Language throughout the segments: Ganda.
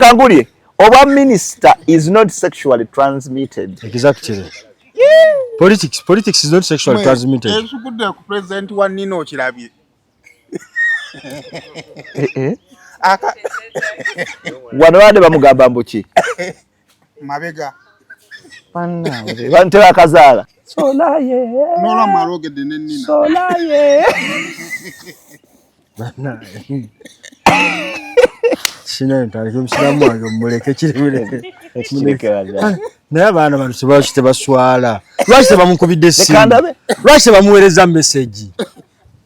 Kangulie, oba minister is not sexually transmitted. Exactly. Politics is not sexually transmitted. Ekukudde ku president wa Nino Kirabye. Wano bade bamugamba mbuki. Mabega. Panna. Bante bakazaala. Solaye. Nola marogedde ne Nina. Solaye. Banna. Sina ntali kumsiramu wange muleke kiribule. Naye abaana bano tebaswala. Lwaki tebamukubidde essimu? Lwaki tebamuweereza message?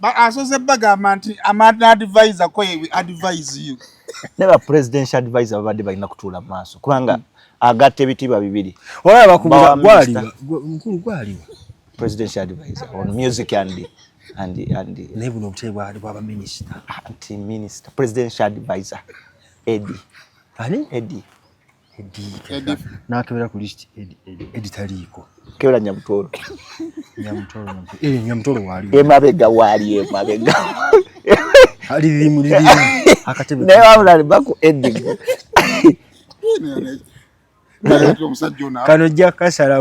Asoze bagamba nti amanda advisor ko advise you. Never presidential advisor babadde balina kutuula mu maaso kubanga agatta ebitiibwa bibiri. Olaba bakubira gwaliwa mukulu gwaliwa presidential advisor on music and naye buno obutebe bwaba minister anti-minister presidential advisor Eddie. Ani? Eddie. Nakebera ku list Eddie taliiko. Kebera Nyamutolo. Nyamutolo wali. Emabega wali emabega. Ali akatebe. Naye wabula bako Eddie. Kano jja kasala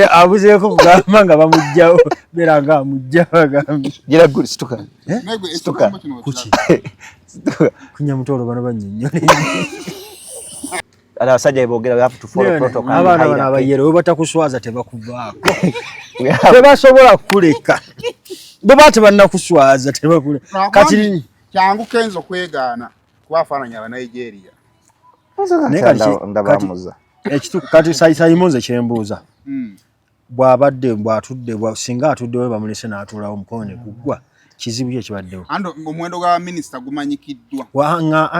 abuzeeko kugamba nga bamugjawo beera nga amugja bagambi. Gira guli situka. Situka. Kuki? Kunyamutolo bano bannyonnyola. Ala basajja boogera we have to follow protocol. Abaana bano abayere we batakuswaza tebakuvaako. Tebasobola kuleka. Bwe tebannakuswaza tebakuleka. Kati kyangu kenzo kwegaana kubafaananya aba Nigeria. Ndabamuza. Ekitu kati sayimonze kyembuuza. Bw'abadde bw'atudde singa atudde we bamulese n'atuulawo mukone kuggwa kizibu kye kibaddewo. Ando omuwendo gwa minisita gumanyikiddwa.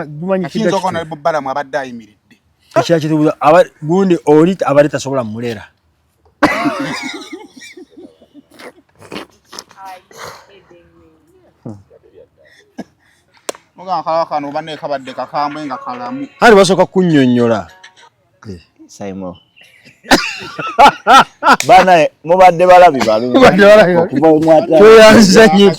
Gumanyikiddwa. Kinzo kono Balamu abadde ayimiridde. Ekya kitubuuza gundi oli abadde tasobola mulera. Muga kano banne kabadde kakambwe nga kalamu. Hali basooka kunnyonnyola. Simon. Bana mubadde balabi balu. Okuva omwata. Tweyanza nnyo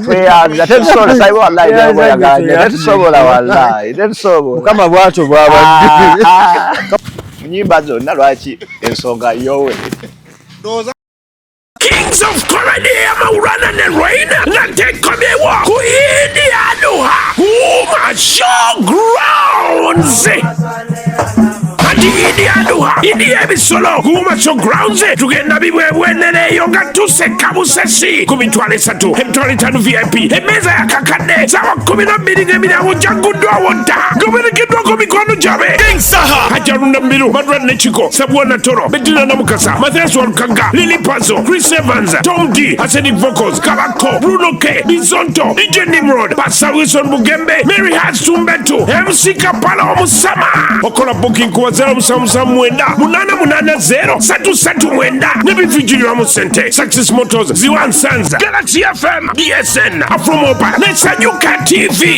tweyanza. Tetusobola Simon wallahi bw'oyagala. Tetusobola wallahi. Tetusobola. Mukama bw'atyo bw'abadde. Nnyimba zonna lwaki ensonga yowe. Kings of Comedy Maurana and Reina Natekomewa Kuindi Aduha Kuma Showgrounds Indi Aduha Indi Ebisolo Kuma Showgrounds Tugenda bibwebwenene yonga tuseka busesi Kumitwale satu Hemtwale tanu VIP Emeza ya kakane Sawa 12 ng'emiryango jaguddwa wonta Goberekeddwa ku mikono gyabe Saha Hajarunda Mbiru Madra Nechiko Sabuana Toro Bettina Namukasa Mathias Walukanga Lily Pazo Chris Evans Tom D Acidic Vocals Kabako Bruno K Bizonto DJ Nimrod Pastor Wilson Bugembe Mary Hart Tumbetu MC Kapala Omusama Okola booking kuwa 0770 Nebivijiri mu Sente Success Motors Ziwan Sanza Galaxy FM DSN Afromoba Nesanyuka TV.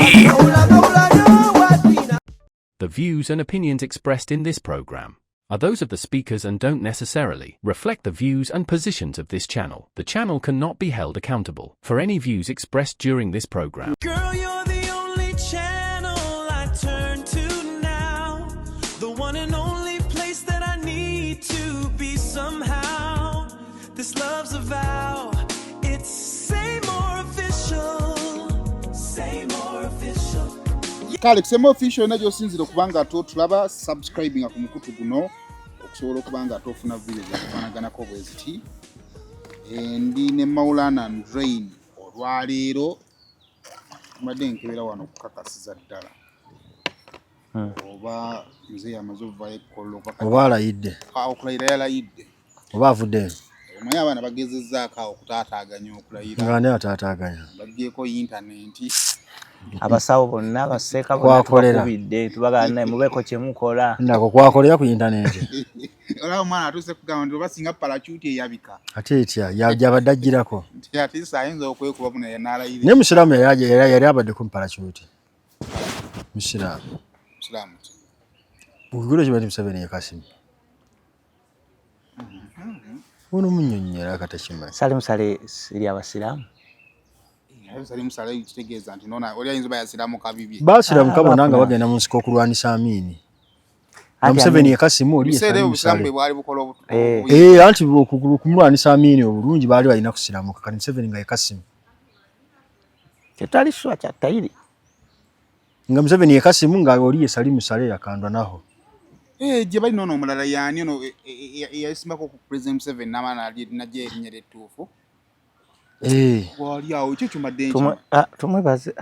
The views and opinions expressed in this program are those of the speakers and don't necessarily reflect the views and positions of this channel. The channel cannot be held accountable for any views expressed during this program. Girl, you're the only channel I turn to now. The one and only place that I need to be somehow. This love's a vow. It's Say More Official. Say More Official. Kale kusema official najo sinzira kubanga tulaba subscribing ku mukutu guno okusobola kubanga tofuna video zakufanagana ko bweziti ndi ne Maulana and Rain olwaleero mbadde nkebera wano kukakasiza ddala oba nze yamaze okuvayo ekkollo oba alayidde okulayira yalayidde oba avudde omanyi abaana bagezezzaako okutaataaganya okulayira nga ne ataataaganya baggyeko intaneti abasawo bonna baseeka bonna tukubidde tubagana naye mubeeko kye mukola nako kwakolera ku intaneti olaba omwana atuuse kugamba nti oba singa parachuti eyabika ate etya yabadde aggirako nti ate ayinza okwekuba buno n'alayira naye musiraamu yali abadde ku parachuti musiraamu bugiro kiba nti Museveni yekasimu ono munnyonnyola akatakimanyi sale musale siri abasiraamu Salimu Sale kitegeeza nti nona oli ayinza bayasiramu kabibye. Basiramu kabona nga bagenda mu nsiko okulwanisa Amini. Museveni yakasimu oli Salimu Sale bwali bukola anti kumulwanisa Amini obulungi baali balina kusiramu kati Museveni nga yakasimu. Tetali shwa cha tairi. Nga Museveni yakasimu nga oli Salimu Sale yakandwa naho. Je bali nono omulala yani ono yasimako ku President Museveni namana ali naje erinnya lettuufu. Wali awo ekyo kyumadde tumwebaze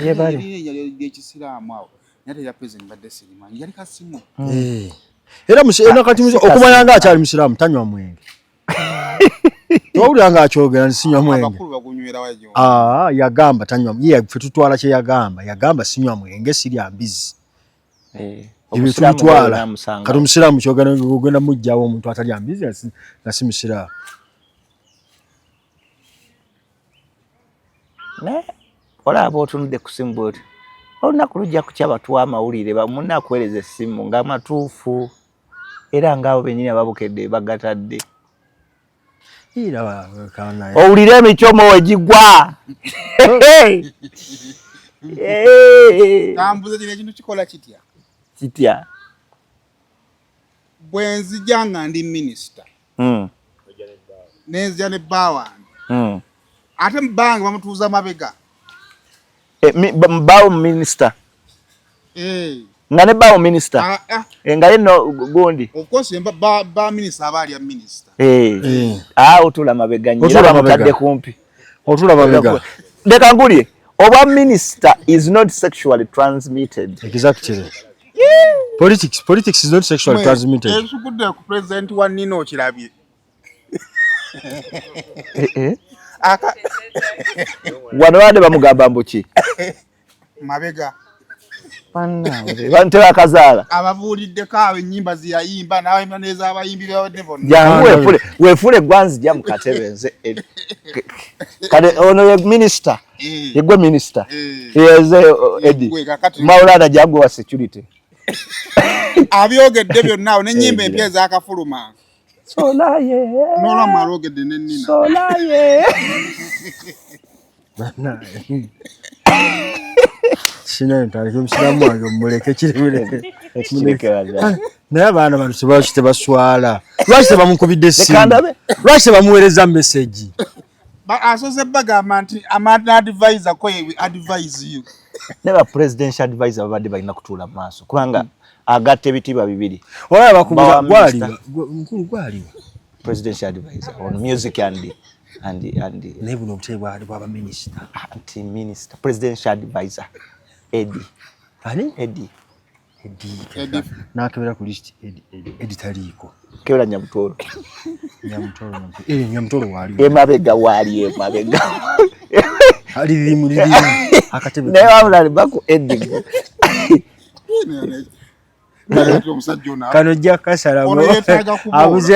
ye bali ekisiraamu awo nate ya President badde sirima yali kasimu. Era kati okumanya nga akyali musiraamu tanywa mwenge. Towulira nga akyogera nsinywa mwenge. Abakulu bagunywera wajo. Yagamba tanywa ye ffe tutwala kye yagamba sinywa mwenge sirya mbizi. Omusiraamu twala kati omusiraamu kyogenda mujjawo omuntu atali ambizi nga si musiraamu. Olaba otunudde ku simu bwoti olunaku lujja kukyaba tuwa amawulire bamunna akuweereza essimu nga matuufu era ng'abo bennyini ababukedde bagatadde. Owulire emicomo wegigwa. Kambuze kino ekintu kikola kitya bwe nzija nga ndi minisita nenzija ne bbaawa ate mbange bamutuuza mabega. Mbawo minister. Nga ne bawo minister. Nga yeno gundi. Of course ba minister abali ya minister. Otula mabega nyira mutadde kumpi. Otula mabega. Deka ngulye. Oba minister is not sexually transmitted. Exactly. Politics is not sexually transmitted. Ekukudde ku president wa Nino kirabye. Wano bade bamugamba mbuki mabega bante bakazaala ababuulidde kaawe ennyimba ziyayimba nawe neza abayimbi babadde bonna jangu wefule gwanzi jja mukatebenze kale ono ye minister yegwe minister yeze edi Maulana jangu wa security abyogedde byonna n'ennyimba empya ezakafuluma Solaye. Nola marogedde n'ennina. Solaye. Sina ntali kumsiramu wange muleke kiribule. Naye abaana bano tebaswala. Lwaki tebamukubidde essimu? Lwaki tebamuweereza message? Asoose bagamba nti amanda advisor ko advise you. Neba presidential advisor babadde balina kutuula mu maaso kubanga agatte ebitiibwa bibiri. Olaba bakubuza gwali mukulu gwali presidential advisor on music and naye buno obutebe bwaba minister anti-minister presidential advisor Eddie. Ani? Eddie. Nakebera ku list Eddie taliiko. Kebera Nyamutoro. Nyamutoro wali. Emabega wali emabega. Alimu akatebe. Naye wabula bako Eddie. Kano jja kasala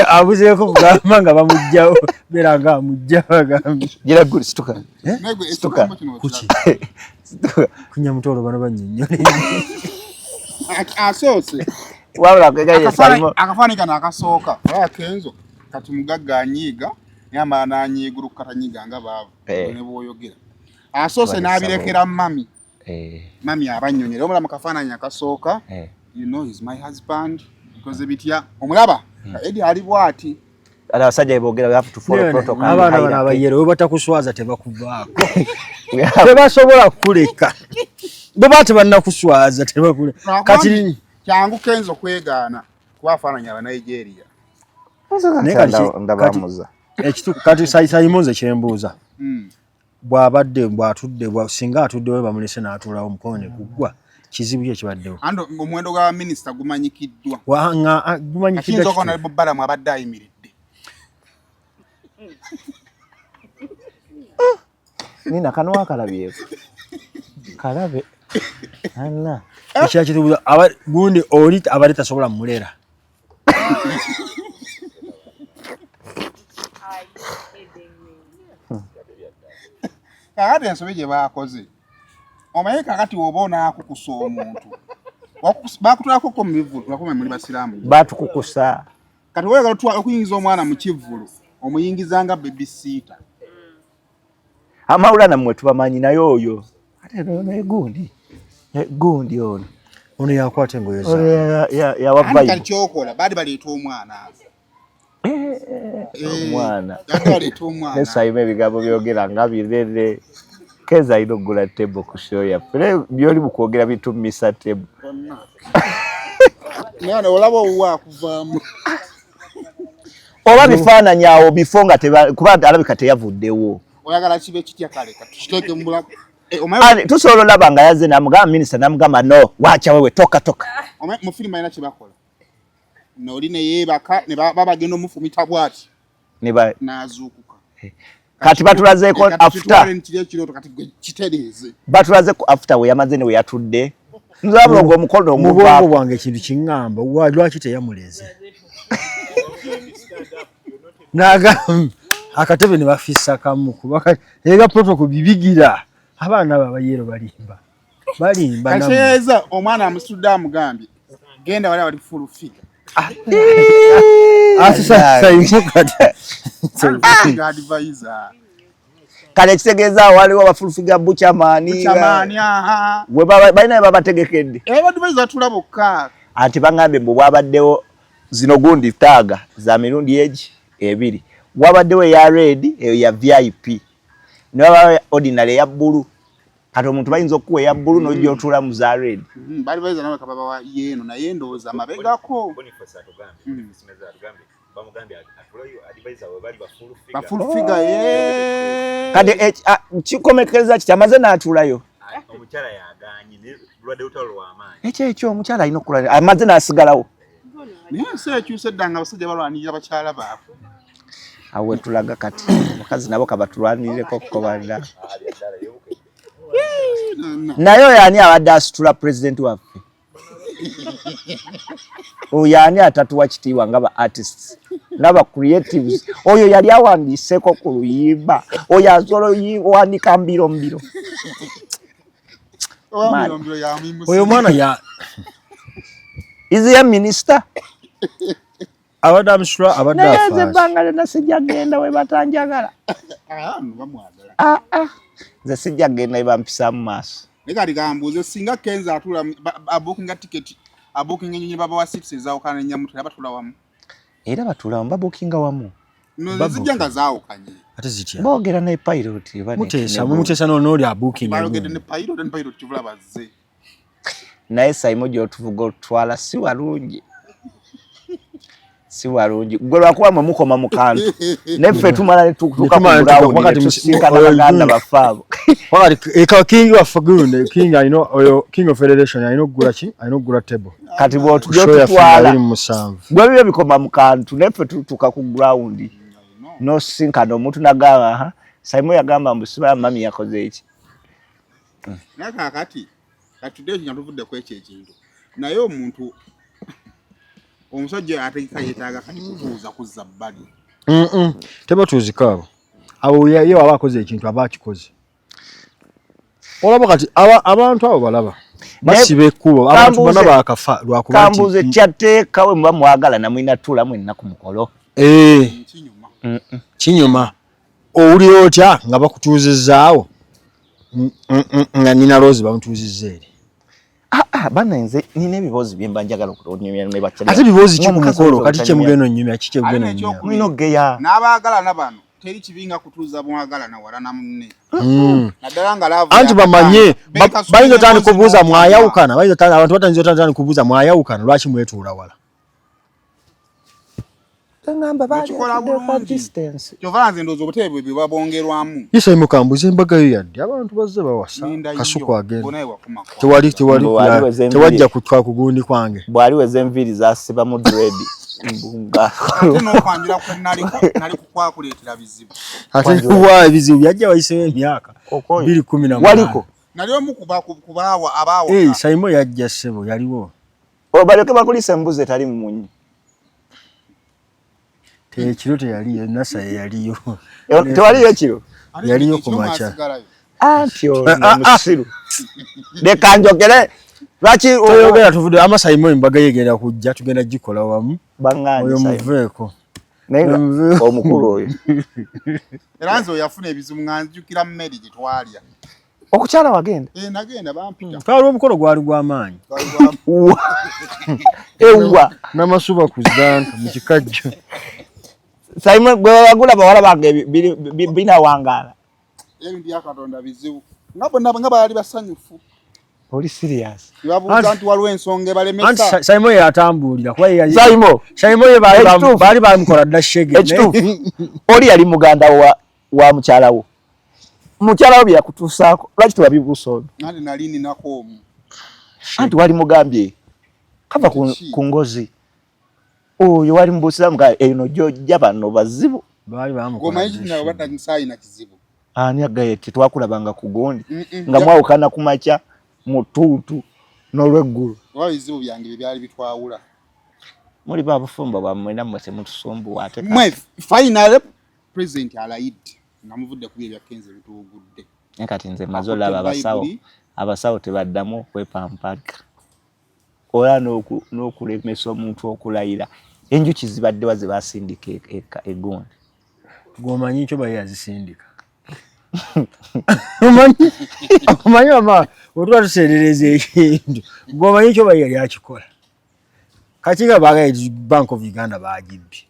abuzeeko kugamba nga bamugjawo beera nga amugja bagambi gira guli situka kuki Kunyamutoro bano bannyonnyole asoose wabula kwegaye salimo akafaani kano akasooka Kenzo kati mugagga anyiiga yamba nanyiigulu katanyiga nga baavu ne bwoyogera asoose n'abirekera mami mami abannyonyera omula mu kafaananyi akasooka you know he's my husband because bitya omulaba Eddie ali bwati ala basajja bogera we have to follow protocol abaana bana abayero we batakuswaza tebakuvaako tebasobola kuleka bo bate bannakuswaza tebakule kati kyangu Kenzo kwegaana kwafaananya aba Nigeria ndabamuza ekitu kati sayimonze kyembuuza bw'atudde singa atudde we bamulese n'atuulawo omukono ne guggwa kizibu kye kibaddewo ando omuwendo gwa minisita gumanyikiddwa gumanyikiddwa kinzo kona Balamu abadde ayimiridde nina kano akalabyeko kalabe ana ekyakitubuza gundi oli abadde tasobola mulera kakati ensobi gye baakoze omaye kakati woba onaakukusa omuntu bakutulako mu bivulu tulakome muli basiraamu batukukusa kati weyagala okuyingiza omwana mu kivulu omuyingiza nga babysitter Amaulana mmwe tubamanyi nayo oyo ate no gundi ono yakwate ngoyeza ya wabayi kali kyokola bali baleeta omwana omwana baleeta omwana nesaime ebigambo byogera nga birere keza inogula table kushoya fere byoli bukwogera bitumisa table mwana olaba uwa kuvaamu oba bifaananya awo bifonga kuba alabika teyavuddewo oyagala kibe kitya kale katushiteke mbula tusobola olaba nga yazze namugamba minisita namugamba no wacha wewe toka mu filimu alina kyebakola noli neyebaka ne babagenda omufumita bwati nazuukuka kati batulazeeko after batulazeeko after we yamaze ne we yatudde nzabula ngo omukono omubongo bwange ekintu kiŋŋamba lwaki teyamuleze naga akatebe ne bafissa kamu kuba ega protocol bibigira abaana babayero balimba kacheza omwana amusudde amugambye genda wali full figure sasa imukata advisor kale kitegeeza waliwo abafulufiga buchamani we balina babategekedde advisor tulabokka ati bangambe mbu bwabaddewo zino gundi taaga za mirundi eji ebiri wabaddewo ya red eyo ya VIP n'aba ordinary ya blue kati omuntu bayinza okuwa ya blue n'ojja otula mu za red bali bayiza nawe kababa wa yeno na yendooza mabegako bamugambye atulayo advisor we bali ba full figure kati kikomekeza kitamaze n'atulayo omukyala yaganye ne lwadde utalo w'amaanyi ekyo omukyala alina okulala amaze n'asigalawo naye ensi ekyuse ddanga abasajja balwanirira bakyala baabwe awe tulaga kati bakazi nabo kabatulwanireko kukobalira nayo yani abadde asitula president waffe oyo ani atatuwa kitiibwa nga ba artists nga ba creatives oyo yali awandiiseko ku luyimba oyo asobola owanika mbiro oyo mwana ya is he a minister abadde amusula abadde afaze ebbanga lyonna sijja genda we batanjagala nze sijja genda we bampisa mu maaso nekati kambuuze singa Kenza atula abookinga ticket abookinga ennyonyi baba wa seats ezaawukana n'ennyamutwe batula wamu era batula wamu babookinga wamu no zijja nga zaawukanye ate zitya boogera ne pilot mutesa n'oli abookinga boogera ne pilot kivula bazze naye sayimo gy'otuvuga otutwala si walungi gwe lwakuba mwe mukoma mu kantu neffe tumala tusinkana baganda bafaabo eka king waffe gundi king alina oyo king of federation alina okugula ki alina okugula table kati bwotutwala bwe bibyo bikoma mu kantu neffe tutuuka ku ground nosinkana omuntu nagamba sayimo yagamba mbu siba mami yakoze eki nakakati katudde kinyatuvudde ku ekyo ekintu naye omuntu omusajja ategeka yeetaaga kati kutuuza kuzza bbali tebatuuzikaabo abo ye waba akoze ekintu aba akikoze olaba kati abantu abo balaba basiba ekkubo abantu bonna baakafa lwakuba kambuze kyateeka we muba mwagala namwina tuula mwenna ku mukolo kinyuma owulira otya nga bakutuuzizaawo nga nina loozi bamutuuzizza eri bana nze nina ebibuuzo bye mba njagala okunyumya ne bakyala ate ebibuuzo ki ku mukolo kati kyemugenda onyumya kiki kyemugenda onyumya mwino geya n'abaagalana bano teri kibinga kutuuza mwagalana wala na munne naddala nga laavu anti bamanye bayinza tani kubuuza mwayawukana abantu batayinza tani kubuuza mwayawukana lwaki mwetuula wala kyova nze ndowooza obutebe bwe babongerwamu yisa mukambuza embaga yo yadde abantu bazze bawasa kasuku agenda tewajja kutwa kugundi kwange bwali weze enviiri zasiba mu dread mbunga ate n'okwanjula kwe nali kukwakuleetera bizibu ate kuwa ebizibu yajja wayisewo emyaka 2018 waliko nali omu kubaawa abaawo Saimo yajja ssebo yaliwo balyoke bakulisa embuzi etali mu munyi ekiro teyaliyo nasa yaliyo tewaliyo ekiro yaliyo ku macha anti omusiru leka njogere lwaki oyogera tuvude amasaimo embaga yegenda kujja tugenda gikola wamu bangani oyo muveeko Nenga omukulu oyo. Era nze yafuna ebizibu nganjukira mmeri gye twalya. Okukyala wagenda? Nagenda bampita. Twali omukolo gwali gw'amaanyi. Ewa N'amasuba ku zantu mu kikajjo. Simon gwe wagula bawala bange binawangala. Ebintu bya Katonda bizibu. Nga baali basanyufu. Oli serious? Babuuza nti waliwo ensonga ebalemesa. Simon yatambulira kuba ye Simon bali bamukola dda shege. Oli yali muganda wa mukyala wo. Mukyala wo byakutuusaako. Lwaki tewabibuusa ono? Nali nali ninako omu. Anti wali mugambye. Kava ku ngozi. Oyo wali mbuusizamu ka eno jjojja bano bazibu. Bali bamukola. Ngoma iki na bata nsaayi na kizibu. Ani agayete twakulabanga ku gondi. Nga mwawukana ku makya mutuutu n'olweggulu. Waba bizibu byange byali bitwawula. Muli babufumba bwammwe nammwe temutusumbuwa ate. Mwe final president alayidde. Namuvudde ku bya Kenze bitugudde. Kati nze maze olaba abasawo tebaddamu okwepampalika. Ola n'okulemesa omuntu okulayira. Enjuki zibadde waze basindika egondi. Gwomanyi ekyo bali yazisindika. Omanyi ama otwa tuserereza ekintu. Gwomanyi ekyo bali yali akikola. Kakiga bagaye Bank of Uganda bagibbye.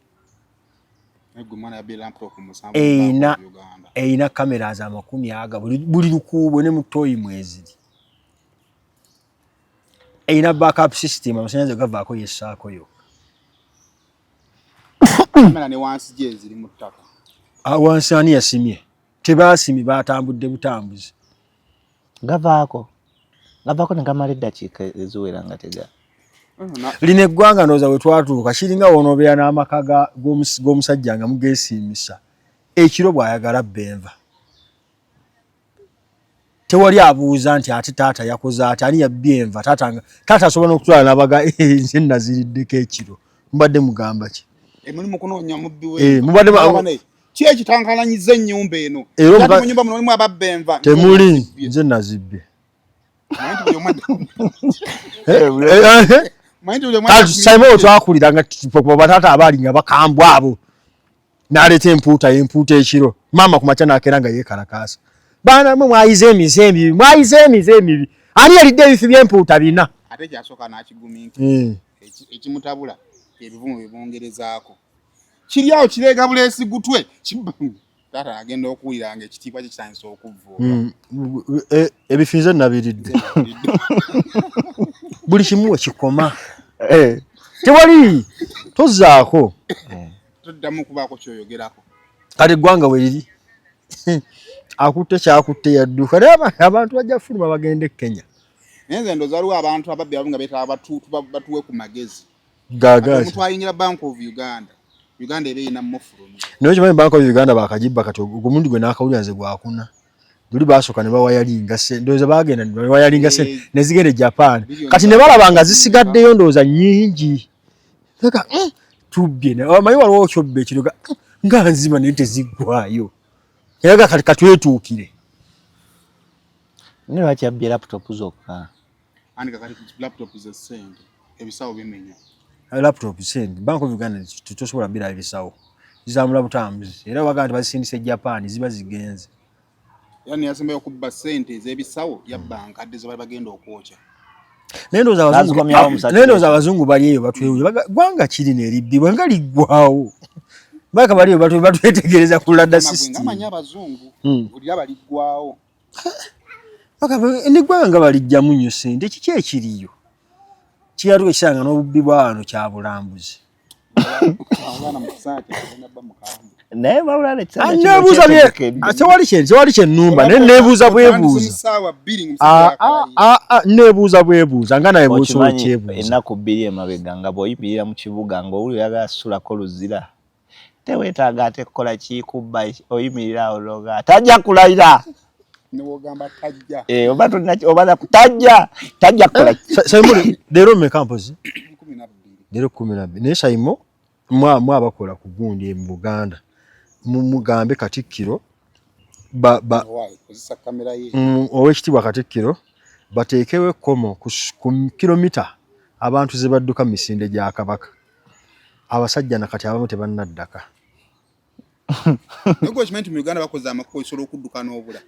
Eina kamera za 10 buli lukubo ne mutoyi mwezi. Eina backup system amasanyalaze gavaako yessaako yo. Kamera ne wansi je ziri mu ttaka. Wansi ani yasimye. Tebasimye batambudde butambuzi. Gavaako ne kamala eddakiika eziwera nga tega. Lino eggwanga ndowooza we twatuuka kiringa wonoobeera n'amaka g'omusajja nga mugeesiimisa. Ekiro bw'ayagala bbenva. Tewali abuuza nti ate taata yakoze ate ani yabbye enva taata asobola n'okutwala n'abaga nze naziriddeko ekiro. Mubadde mugamba ki? Muli mu kunoonya mubbi we. Mubadde ki ekitankalanyizza ennyumba eno? Mu nnyumba muno mulimu ababba enva. Temuli nze nazibbye. Simon otwakulira nga bataata abaali nga bakambwa abo. N'aleeta empuuta ekiro. Maama ku makya n'akeera nga yeekalakaasa. Baana mwe mwayize emize emibi. Ani yalidde ebifi by'empuuta bina? Ate kyasooka n'akiguminka. Ekimutabula ebivumu bibongerezaako. Kiri awo kireega buleesi gutwe. Taata agenda okuwulira nga ekitiibwa kye kitandise okuvvuuka. Ebifi nze nabiridde. Buli kimu we kikoma. Tewali tozzaako. Toddamu kubaako kyoyogerako. Kati eggwanga we liri. Akutte kyakutte yadduka. Naye abantu bajja fuluma bagende Kenya. Nze ndowooza waliwo abantu ababbi abo nga beetaba batuwe ku magezi. Gaagaaki. Omuntu ayingira Bank of Uganda. Uganda eba erina mufulumu. Naye kimanyi Bank of Uganda bakagibba kati ogumundu gwe n'akawulira nze gwakuna. Duli basooka ne bawayalinga ssente. Ndowooza baagenda ne bawayalinga ssente ne zigenda e Japan. Kati ne balaba nga zisigaddeyo ndowooza nnyingi. Tubbye. Omanyi waliwo kyobba ekiroga nga nzima naye teziggwayo. Era kati katwetuukire. Ne lwaki yabbye laptop zokka? Ani kakati laptop ze ssente. Ebisawo bimenya. Laptop sente. Bank of Uganda tutosobola bbira ebisawo. Zizamula butambuzi. Era baga nti bazisindise Japan ziba zigenze. Yani yasembayo okubba ssente ez'ebisawo yabbanga adde ze bali bagenda okwokya. Nendooza abazungu bali eyo batwewuye. Gwanga kiri n'eribbibwa nga liggwawo. Baka bali eyo batwetegereza ku ladda system. Amanya abazungu. Oli abaliggwawo. Baka ni gwanga balijjamu nnyo ssente kiki ekiriyo? Kiyatuka ekisanga n'obubbi bw'abantu kya bulambuzi. Naye bawulana ekisanga tewali kyennumba naye neebuuza bwebuuza. Neebuuza bwebuuza nga naye bw'osobola okyebuuza. Ennaku bbiri emabega nga bw'oyimirira mu kibuga ng'owulira oyagala susulako luzira. Teweetaaga ate kukola kikubba oyimirira awo loga tajja kulayira. N'ogamba tajja. Oba tulina oba tajja kukola. Simon leero mmeka mpozi? 12. Leero 12. Naye Simon abakola ku gundi mu Buganda. Mugambe Katikkiro ow'ekitiibwa Katikkiro bateekewo ekkomo ku kilomita abantu ze badduka mu misinde gya Kabaka. abasajja nakati abamu tebannaddaka. Nego kimanyi mu Uganda bakoze amakubo isolo okudduka n'obula.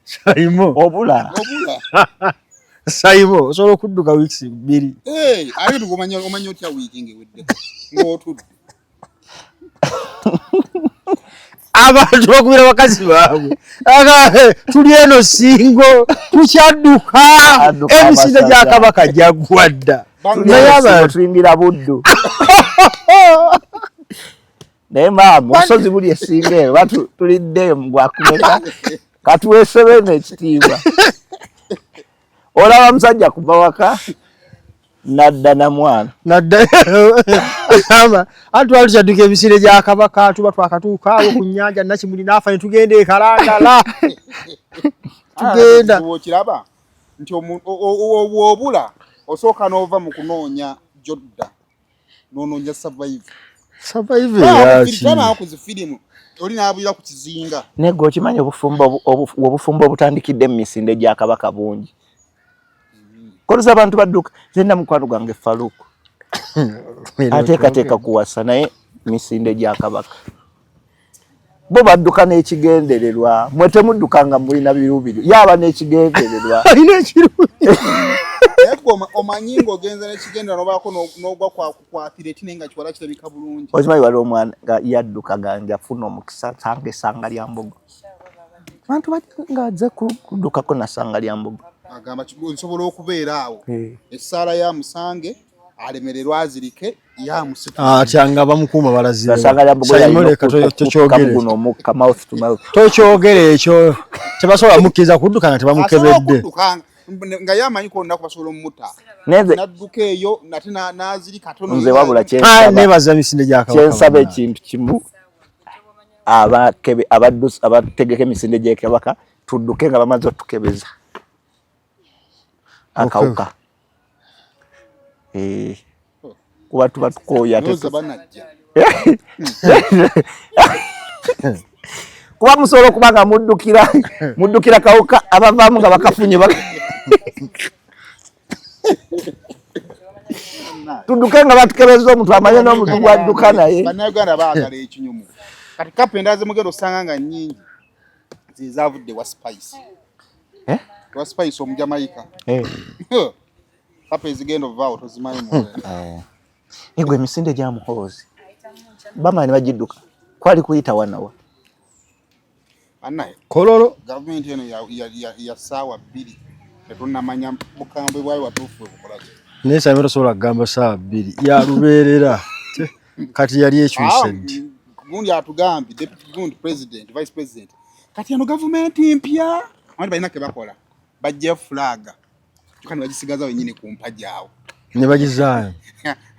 Saimo. Obula. Saimo osobola okudduka weeks 2. Ate omanya otya wiiki ng'eweddeko ng'otudde. Abantu bakubira bakazi baabwe. Tuli eno singo tukyadduka emisinde gya Kabaka gyagwadda. Naye abantu tulindira buddu. Naye maamu osozi buli esinga eyo batu tulidde mbwakumeka katuweese bene ekitiibwa. Olaba musajja kuva waka nadda na mwana. Nadda atwali kyadduka emisinde gya Kabaka tuba twakatuuka awo ku nnyanja Nakimuli n'afa ne tugenda e Kalangala. Tugenda. Kiraba nti obula osooka n'ova mu kunoonya jodda n'onoonya survive. Tama kuzifirimu oli n'abuyira ku kizinga. Nego okimanyi obufumbo obutandikidde mu misinde gya Kabaka bungi. Koluza abantu badduka zenda mukwano gwange Faluku. Ateekateeka kuwasa naye misinde gya Kabaka. Bo badduka n'ekigendererwa. Mwe temuddukanga mulina birubiri. Yaba n'ekigendererwa. Alina ekirubiri. Omanyi ng'ogenza n'ekigendera n'obaako n'ogwa kwakwatira etinenga nga kiwala kirabika bulungi. Okimanyi waliwo omwana yadduka ganja afuna omukisa sanga essanga lya Mbogo. Abantu nga azze kuddukako na ssanga lya Mbogo. Agamba nsobola okubeera awo. Essaala ya Musange alemererwa azirike ya Musitu. Kyanga bamukuuma balazira. Ssanga lya Mbogo yalina tokyogere. Guno omukka mouth to mouth. Tokyogere ekyo. Tebasobola mukkiriza kudduka nga tebamukebedde. Nga yamanyi ko olunaku basobola omutta. Nadduka eyo nate n'azirika tono. Nze wabula kyensaba. Nebaza misinde gya Kabaka. Kyensaba ekintu kimu. Abaddusi abategeka emisinde gya Kabaka tudduke nga bamaze otukebeza. Akauka. Kuba tuba tukooya kuba musobola okuba nga muddukira kawuka abavaamu nga bakafunye tudduke nga batukebeza omuntu amanye n'omuntu gwadduka naye. Bannayuganda baagala ekinyumu. Kati kapu endala mugenda osanga nga nnyingi zizavudde wa Spice. Wa Spice Omujamaika. Kapu ezigenda ovaawo tozimanyi mu. Egwe emisinde gya Muhoozi bamaani bagidduka kwali kuyita wanawa. Annaye Kololo gavumenti eno ya ssaawa 2 tetunnamanya bukambwe bwayo watuufu bukolaki. naye Saimo tosobola kugamba ssaawa 2 ya lubeerera kati yali ekyuse ddi. Gundi atugambye deputy gundi president vice president kati ano gavumenti mpya abantu balina ke bakola bajja flag kandi bagisigaza wennyini ku mpagi awo ne bagizaayo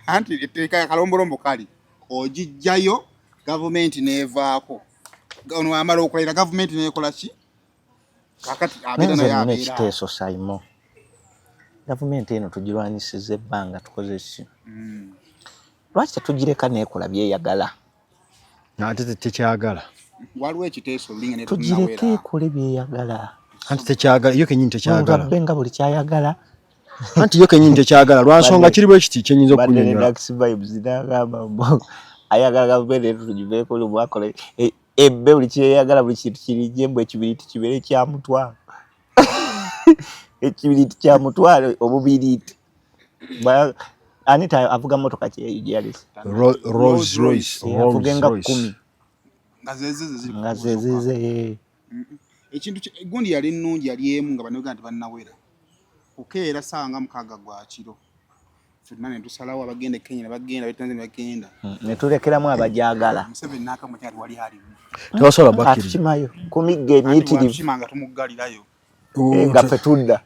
anti teka kalombolombo kali ogijjayo gavumenti nevaako ono amala okolera gavumenti nekola ki kakati abera naye abera ekiteeso Saimo gavumenti eno tugirwanyisiza ebbanga tukoze ki lwaki tetugireka neekola byeyagala ate tekyagala waliwo ekiteeso linga ne tugireke ekole byeyagala anti tekyagala yo kenyini tekyagala benga buli kyayagala anti yo kenyini tekyagala lwansonga kiri bwe kiti kyenyinza okunyonyola ayagala gavumenti eno tugiveeko lwakole ebbe buli kyeyagala buli kintu kirijembu ekibiriiti kibeere kyamutwalo ekibiriiti kyamutwalo obubiriiti Anita avuga motoka kyeyalisi Rolls Royce avugenga 10 nga zezeze ekintu gundi yali nnungi yali emu nga bannayuganda bannawera okeera sanga mukaga gwa kiro fenna ne tusalawo abagenda Kenya ne bagenda Tanzania bagenda ne tulekeramu abajagala Museveni n'akamu kyali wali hali tebasobola bakiri kimayo kumigge nyitirivu kimanga tumuggalirayo nga ffe tudda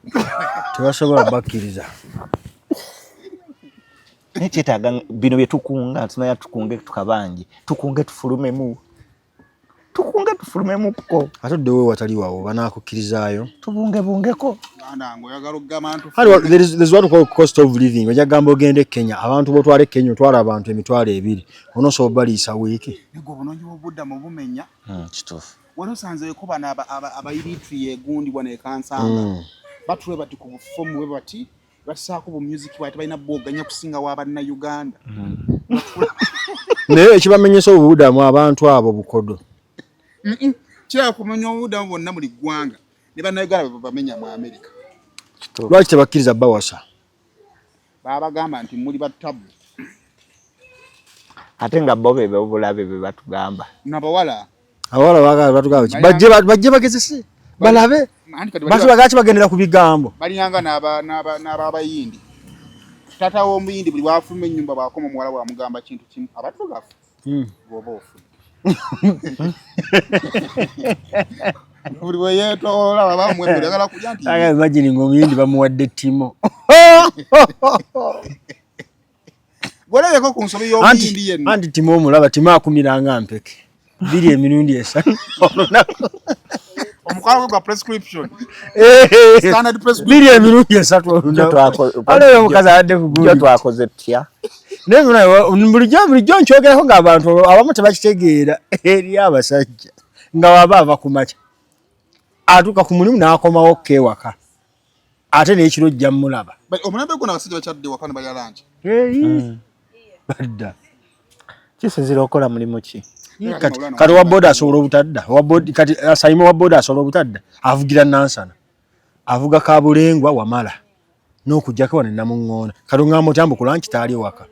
tebasobola bakiriza nekyetaaga bino bye tukunga tunaya tukunge tukabanje tukunge tufulumemu ko ate ddewe watali waawo banaakukirizaayo tubungebungeko bandango oyagala okugamba ntu there's what we call cost of living ojja gamba ogende Kenya abantu botwale Kenya otwala abantu emitwalo 2 onosobola baliisa wiiki nego obunonyi bw'obuddamu bumenya kituufu wanosanzeeko bano abayiriitri egundi bwana ekansanga batule bati ku bufomu bwe bati basaako bu music bwate balina bwoganya kusinga w'abanna Uganda. Naye ekibamenyesa obubudamu abantu abo bukodo. Kya kumenya obubudamu bonna buli ggwanga ne bannayuganda bamenya mu America. Lwaki tebakkiriza bawasa? Babagamba nti muli batabu. Ate nga bo bebe obulabe be batugamba. Nabawala. Abawala baagala batugamba bajje bagezese. Balabe. Basi bagachi bagendera ku bigambo. Baliyanga n'abayindi. Tata w'omuyindi buli wafuluma ennyumba baakoma muwala wa mugamba kintu kimu abatugafu. Bwoba ofu. Buli bwe yeetoola baba mwembe yagala kulya nti. Aga imagine ng'omuyindi bamuwadde Timo. Goleko ku nsobi y'omuyindi yenna. Anti Timo omulaba Timo akumiranga mpeke. Biri emirundi esatu. Omukalo gwa prescription. Standard prescription. Biri emirundi esatu olunaku. Aleyo mukazi adde kugulu. Twakoze tutya. Nemuna bulijjo nkyogeraho ng'abantu abamu tebakitegeera eri abasajja nga waba kumacha. Atuka ku mulimu n'akomawo kewaka. Ate n'ekiro jja mulaba. Omulembe gwo n'abasajja bakyadde waka ne balya lanchi. Badda. Kisizira okola mulimu ki? Kati wa boda asobola obutadda. Kati asayima wa boda asobola obutadda. Avugira Nansana. Avuga Kabulengwa wamala. N'okujjako wane Namuŋŋoona. Kati ngamba otyambo ku lanchi taali ewaka.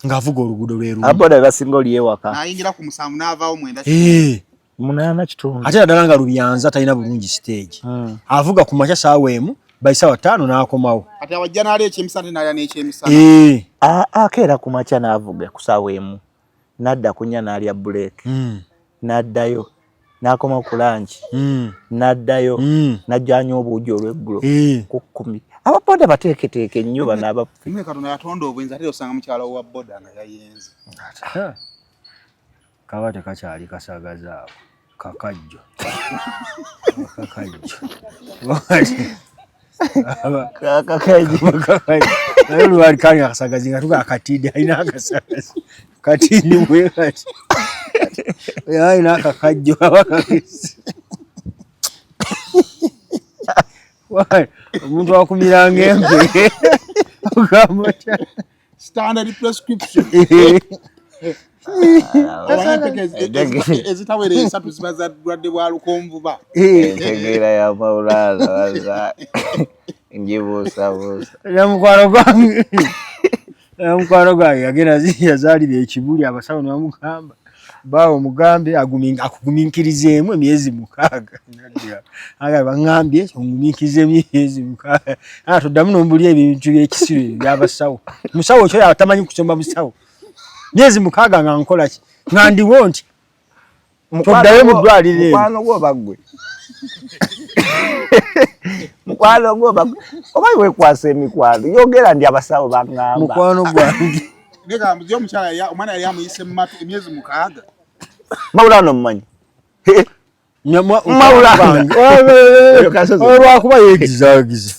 Ng'avuga oluguudo lwerumu. Aboda basinga oli ewaka. N'ayingira ku musanvu n'avaawo mwenda. Munaana kitundu. Ate naddala nga Lubyanza talina bulungi stage. Avuga ku makya saawa emu by saawa 5 n'akomawo. Ate awajja n'ali ekyemisana n'alya n'ekyemisana. Akeera ku makya n'avuga ku saawa emu. Nadda kunya n'alya break. Naddayo. N'akoma ku lanchi. Naddayo. Najjanya obuugi olw'eggulo. Ku 10. Ababoda bateeketeeke nnyo banaaba. Mmwe Katonda yatonda obuyinza ate osanga mukyala wa boda nga yayenze. Kaba tekakyali kasagaza awo. Kakajjo. Kakajjo. Naye lwali kali akasagazi nga tuga akatidi alina akasagazi. Katidi mwe kati. Alina akakajjo abakakisi. Omuntu akumiranga empe. Standard prescription. Ezitawere esatu ziba zadwadde bwa lukonvuba. Entegeera ya Maulana waza njibuusabuusa. Mukwano gwange yagenda yazaalira ekibuli abasawo n'amugamba bawo mugambe akugumiikirizeemu emyezi 6. Aga bangambye ongumiikirize emyezi 6. Toddamu n'ombulya ebintu by'ekisiro by'abasawo. Musawo kyo atamanyi kusoma busawo. Myezi 6 nga nkola ki? Nga ndiwo nti toddayo mu ddwaliro. Mukwano gwo bagwe. Mukwano gwo bagwe. Obayi weekwasa emikwano. Yogera ndi abasawo bangamba. Mukwano gwange. Nega muzyo omukyala omwana yali amuyise mu matu emyezi 6. Maulana omumanyi. Maulana. Olwakuba yeegizaagiza.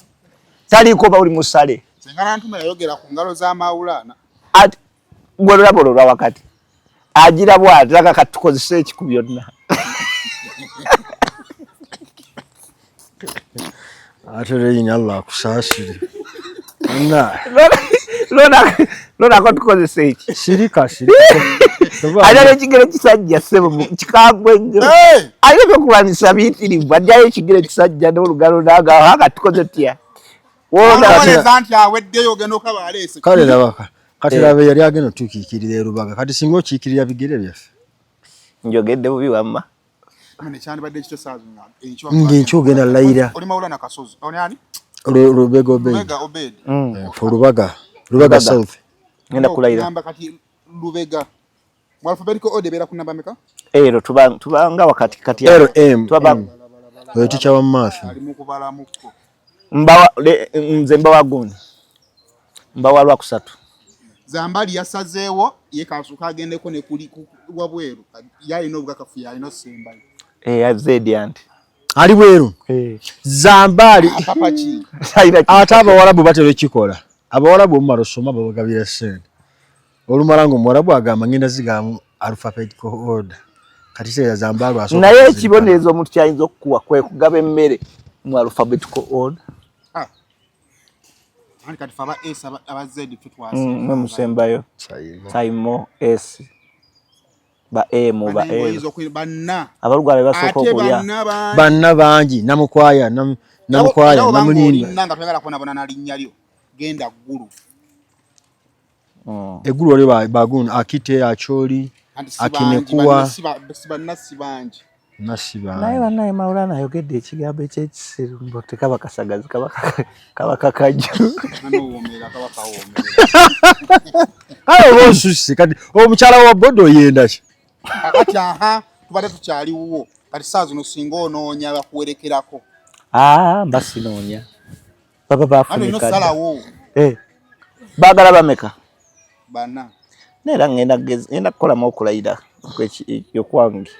Taliiko bawuli musale. Sengana ntuma yayogera ku ngalo za Maulana. Ati gwe lulabo lwa wakati. Agira bw'ati laka katukozesa ekiku byonna. Ate leeyina Allah akusaasire. Lona ko tukozesa eki. Sirika. Alina ekigere kisajja ssebo kikagwe nnyo. Alina ebyokulwanyisa biyitirivu ajjayo ekigere kisajja n'olugalo n'agaawo aka tukoze tutya. Wona nti aweddeyo ogenda okaba aleese. Kale labaka. Kati labe yali agenda otukiikirira e Rubaga. Kati singa okiikirira bigere byaffe. Njogedde bubi wamma. Mane kyandibadde ekito saazi nga ng'enkyo ogenda layira. Oli Maulana Kasozi. Oni ani? Lubega Obed. Lubega Obed. Lubaga South. Ngenda kulayira. Namba kati Lubega. Mu alphabetical order beera ku namba meka? Ero tubanga wakati kati ya. LM. Tubaba. Oyo ticha wa math. Ali mu kubala mukko. Nze mbawa gundi. Mbawa lwa kusatu. Zambali yasazeewo ye kasuka agendeko ne kuli wabweru. Yalina obugakafu yalina Sembali. Azedi anti. Ali bweru. Zambali. Papachi. Ate abawalabu batera ekikola. Abawalabu omumala osoma babagabira ssente. Olumala ng'omuwalabu agamba ngenda zigamu alphabetical order. Kati se Zambali asobola. Naye ekibonerezo omuntu kyayinza okukuwa kwe kugaba emmere mu alphabetical order. Ani kati faba S aba Z tutwase. Musembayo. Saimo S. Ba M ba L. Abalugale basoko kulya. Banna bangi namukwaya namulinda. Nanga twagala kuona bona na linnya lyo. Genda ggulu. Eggulu oli bagunu akite acholi akinekuwa sibanji. Nasiba. Naye Maulana ayogedde ekigambo ekyekisirumbo tekaba kasagazi kaba kakaju. Ayo bosusi kati omukyala wa bodo yenda ki. Kati tubade tukyaliwo. Kati saazi no singa onoonya bakuwerekerako. Mbasi noonya. Papa bafunika. Ano salawo. Bagala bameka. Bana. Nera ngenda kukola okulayira yokwange.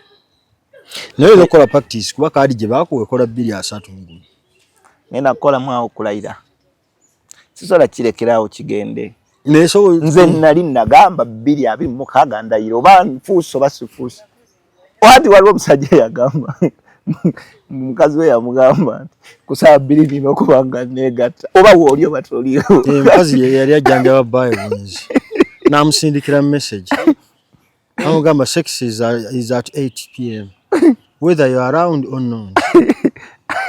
Naye lokola practice kuba kadi gye bakuwekola 2-3 ngulu. Ngenda kukola mwa okulayira. Sisola kirekerawo kigende. Neso nze nali nagamba 226 ndayiro banfuuso basifuuso. Wati waliwo omusajja yagamba mukazi we yamugamba kusaba 2 nino kubanga negatta oba woolyo batoliyo. Mukazi yali ajjanja Bible bunzi. Namusindikira message. Amugamba sex is at 8 p.m. Whether you are around or not.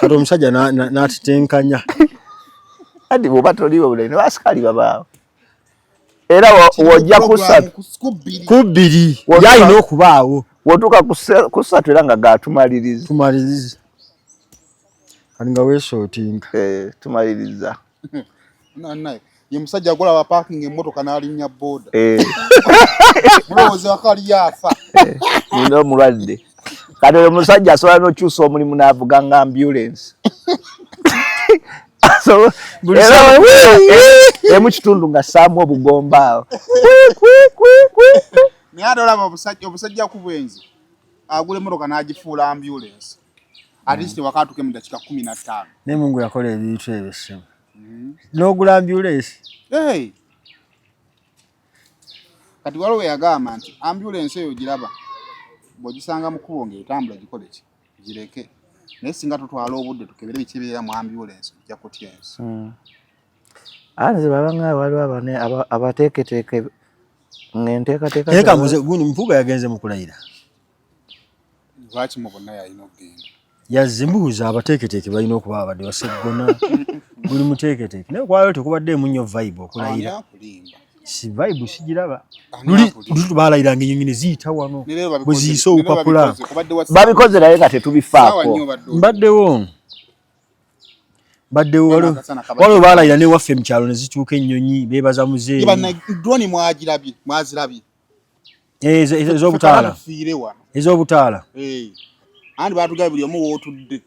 Kati omusajja n'atitenkanya. Adi bwoba toliyo bulene basikali babaawo. Era wojja kubiri yalina okubaawo. Wotuka kusatu era nga gatumaliriza. Tumaliriza. Kati nga weesootinga. Tumaliriza. Naye ye musajja agola wa parking emmotoka n'alinnya boda. Mulowooza wakali yafa. Nino mulwadde. Kati oyo musajja asobola n'okyusa omulimu n'avuga nga ambulance. So mu kitundu nga saamu obugomba awo. Naye ate olaba obusajja ku bwenzi agula emmotoka n'agifuula ambulance. At least wakatuke mu dakika 15. Ne Mungu yakola ebintu ebyo ssebo. N'ogula ambulance. Kati waliwo yagamba nti ambulance eyo giraba bw'ogisanga mu kkubo ng'etambula gikole ki gireke. Naye singa tutwala obudde tukebere bikibeera mu ambulance ojja kutya ensi. Nze babanga waliwo abateeketeeke ng'enteekateeka. Naye kamuze gundi mpuuga yagenze mu kulayira. Lwaki mu bonna yalina okugenda? Yazimbuuza abateeketeeke balina okuba abadde baseggona. Buli muteeketeeke. Naye kwaliwo tekubaddeemu nnyo vibe okulayira. Si vibe sigiraba. Luli balayiranga ennyonyi ne ziyita wano. Bwe ziyise obupapula. Babikoze naye nga tetubifaako. Mbaddewo waliwo balayira ne waffe mu kyalo ne zituuka ennyonyi beebaza muzeeyi. Drone mwazirabye. Ez'obutaala. Ez'obutaala. Andi baatugaba buli omu wootudde.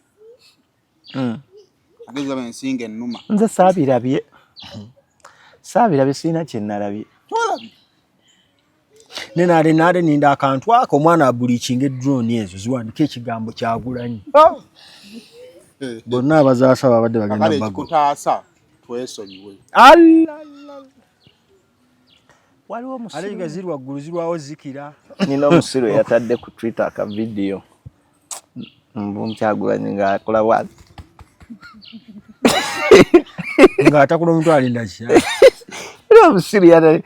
Ageza bensinga ennuma. Nze saabirabye. Saabirabye sirina kye nalabye. Twalabye. Nade ninda akantu ako omwana abulikinga drone ezo ziwandika ekigambo Kyagulanyi. Bonna abazaasa babadde bagenda bago. Kutaasa twesonyiwe. Waliwo omusiru. Aliga zirwa ggulu zirwawo zikira. Nina omusiru yatadde ku Twitter aka video. Kyagulanyi ng'akola bwati. Nga atakula omuntu alinda ki? Era omusiru yatadde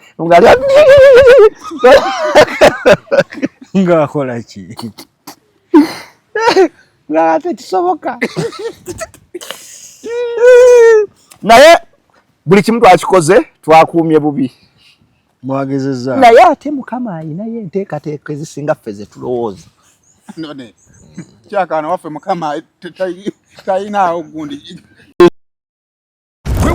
nga akola ki? Nga tekisoboka. Naye buli kimu twakikoze twakuumye bubi. Mwagezezza. Naye ate Mukama ayinayo enteekateeka ezisinga ffe ze tulowooza. None kyakaana waffe Mukama tayinaawo gundi.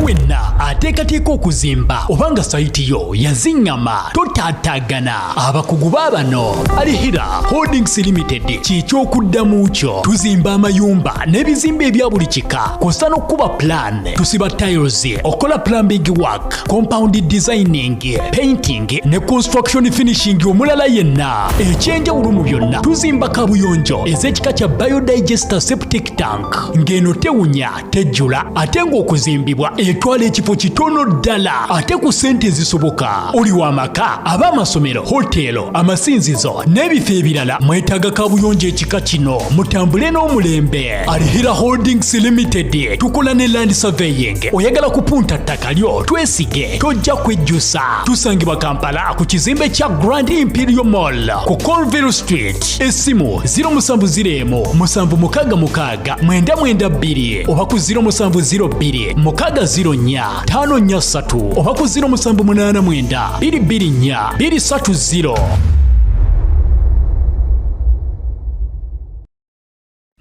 Wenna ateekateeka okuzimba obanga sayiti yo yaziŋŋama totaatagana abakugu baabano Alihira Holdings Limited kikyokuddamu kyo tuzimba amayumba n'ebizimba ebya buli kika kosa n'okkuba plan tusiba tiles okola plumbing work compound designing painting ne construction finishing omulala yenna ekyenjawulo mu byonna tuzimba kabuyonjo ez'ekika kya biodigester septic tank ng'eno tewunya tejjula ate ng'okuzimbibwa etwala ekifo kitono ddala ate ku ssente ezisoboka oli w'amaka ab'amasomero hotelo amasinzizo n'ebifo ebirala mwetaaga kabuyonjo ekika kino mutambule n'omulembe Alihira Holdings Limited tukola ne land surveying oyagala kupunta ttaka lyo twesige tojja kwejjusa. Tusangibwa Kampala ku kizimbe kya Grand Imperial Mall ku Colville Street. Essimu 0701 766 992 oba ku 0702 604 543 oba ku 0789 224 230.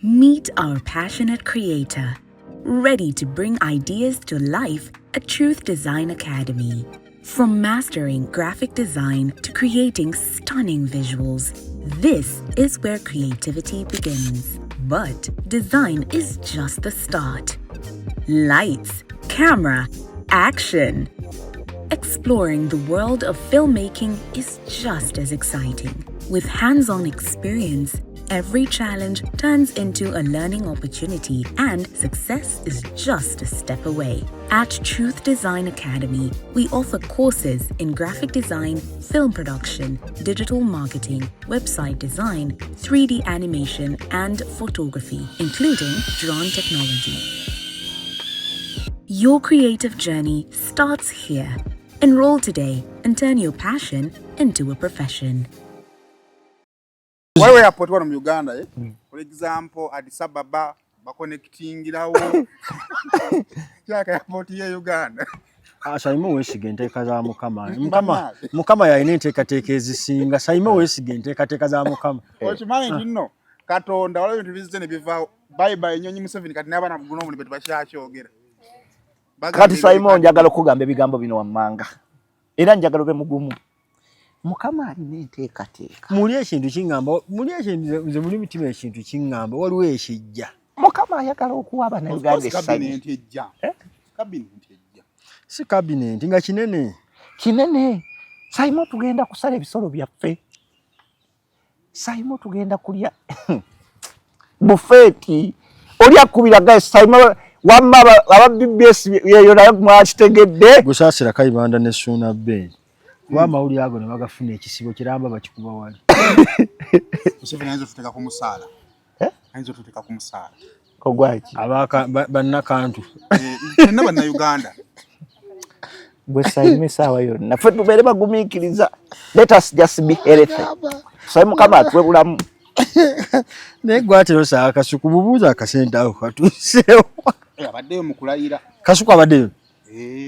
Meet our passionate creator, ready to bring ideas to life at Truth Design Academy. From mastering graphic design to creating stunning visuals, this is where creativity begins. But design is just the start. Lights, camera, action. Exploring the world of filmmaking is just as exciting. With hands-on experience, every challenge turns into a learning opportunity and success is just a step away. At Truth Design Academy, we offer courses in graphic design, film production, digital marketing, website design, 3D animation, and photography, including drone technology. Your creative journey starts here. Enroll today and turn your passion into a profession. Waliwo airport wano mu Uganda for example Addis Ababa bakonektingirawo kyaka airport ye Uganda. Sayimo weesige enteeka za Mukama yalina enteekateeka ezisinga. Sayimo weesige enteekateeka za Mukama. Okimanyi nti nno Katonda waliwo ebintu bizze ne bivaawo. Bible ennyonyi Museveni kati n'abaana guno omulimu tebakyayogera. Kati Sayimo njagala okugamba ebigambo bino wammanga. Era njagala obe mugumu. Mukama alina enteekateeka. Muli ekintu kingamba, nze muli mitima ekintu kingamba, waliwo ekijja. Mukama ayagala okuwa Abannayuganda essanyu. Cabinet ejja. Cabinet ejja. Si cabinet nga kinene. Kinene. Sayimo tugenda kusala ebisolo byaffe. Sayimo tugenda kulya buffeti. Oli akubira guys Sayimo wamma aba BBS yeyo nayo mwakitegedde. Gusaasira Kayibanda ne Suna Bay. Wa mawuli ago ne bagafuna ekisibo kiramba bakikuba wali. Museveni ayinza tuteeka ku musaala. Ayinza tuteeka ku musaala. Ogwaki. Abaka bannakantu. Nna Bannayuganda. Bwe Sayimo sawa yonna. Naffe tubeere bagumiikiriza. Let us just be healthy. Sayimo kama atuwe bulamu. Ne gwatero saa Kasuku bubuuza akasente awo katuuseewo. Abaddeyo mu kulayira. Kasuku abaddeyo.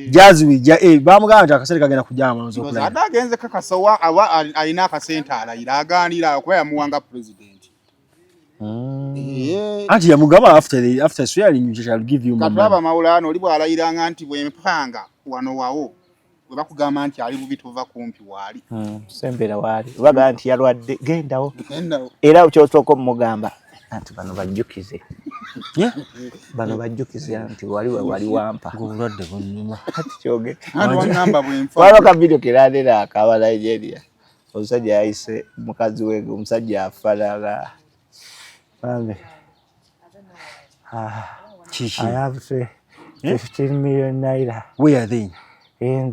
Jazi wija bamugamba nti akasente kagenda kujama nzo kulaya. Ate agenze kakasowa awa alina akasente alayira aganira okuba yamuwanga president. Anti yamugamba after swearing you shall give you money. Katulaba Mawulana oli bwalayiranga nti bwe mpanga wano wawo bwe bakugamba nti ali bubi tova kumpi wali. Sembera wali. Baga nti yalwadde gendawo. Era kyosoko mugamba anti bano bajjukize. Bano bajjukize anti wali wampa. Ngobulwadde bonyuma. Kati kyoge. Anti ngamba bwe mfa. Waliwo ka video kiradera akaba Nigeria. Omusajja ayise mukazi we omusajja afalaga. Mame. Chichi. I have 15 million naira. Where are they? In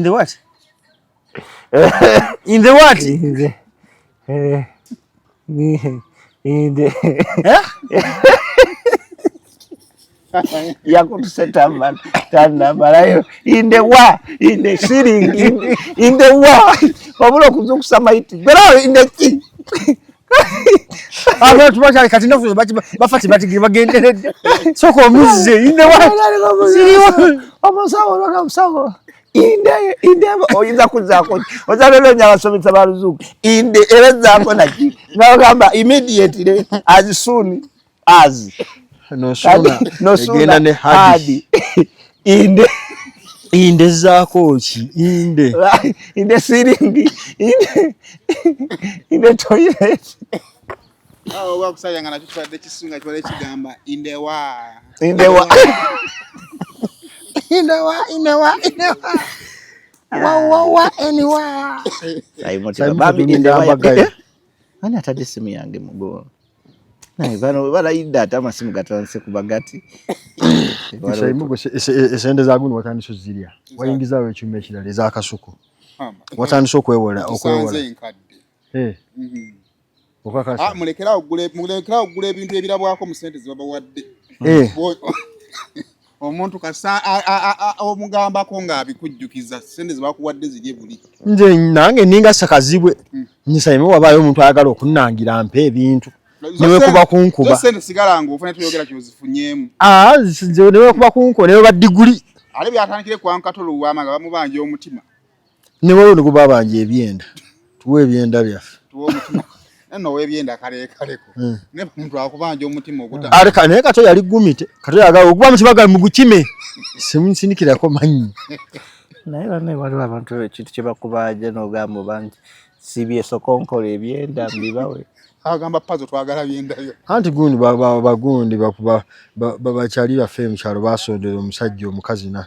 the what? In the what? In the yakutuseta man tanda malayo in the ceiling in the wa obulo kuzukusa maiti bera in the key aba tubacha kati nafu bafati batigi bagenderedde soko omuze in the wa siriwo omusawo inde oyinza kuzako ozalelo nyala somisa baruzuku inde erezako naki ngagamba immediately as soon as no sooner ne hadi inde zako ki inde ceiling inde toilet wakusayanga na kitwadde kisunga kyole kigamba inde wa anyway. Ani atadde simu yange mugo. Naye bano yidda atama simu gatanse kubagati. Esende za guno watandise zirya. Wayingiza we ekyuma ekirala eza Kasuku. Watandise okwewola. Okakasa. Mulekera ogule ebintu ebirabwako mu sente zibabawadde. omuntu kasa omugambako ng'abikujjukiza sente ze bakuwadde ziri buli. Nze nange ninga sakazibwe nyisayime wabayo omuntu ayagala okunnangira mpe ebintu newe kuba kunkuba sente sigala ng'ofuna tuyogera kyozifunyemu. Newe kuba kunkuba newe baddiguli ale byatandikire kwa Nkatolo w'amaga bamubanja omutima newe ono kuba banje ebyenda tuwe ebyenda byaffe tuwe omutima no webyenda kaleko ne muntu akubanja omutima okuta aleka naye Kato yali gumite Kato yagala okuba mu kibaga mu gukime simusinikirako manyi naye bane waliwo abantu ekintu kye bakubanja n'ogamba bangi sibye sokonkola ebyenda mbibawe agamba pazo twagala byendayo anti gundi bagundi bakyali baffe mu kyalo basondera omusajja omukazi ne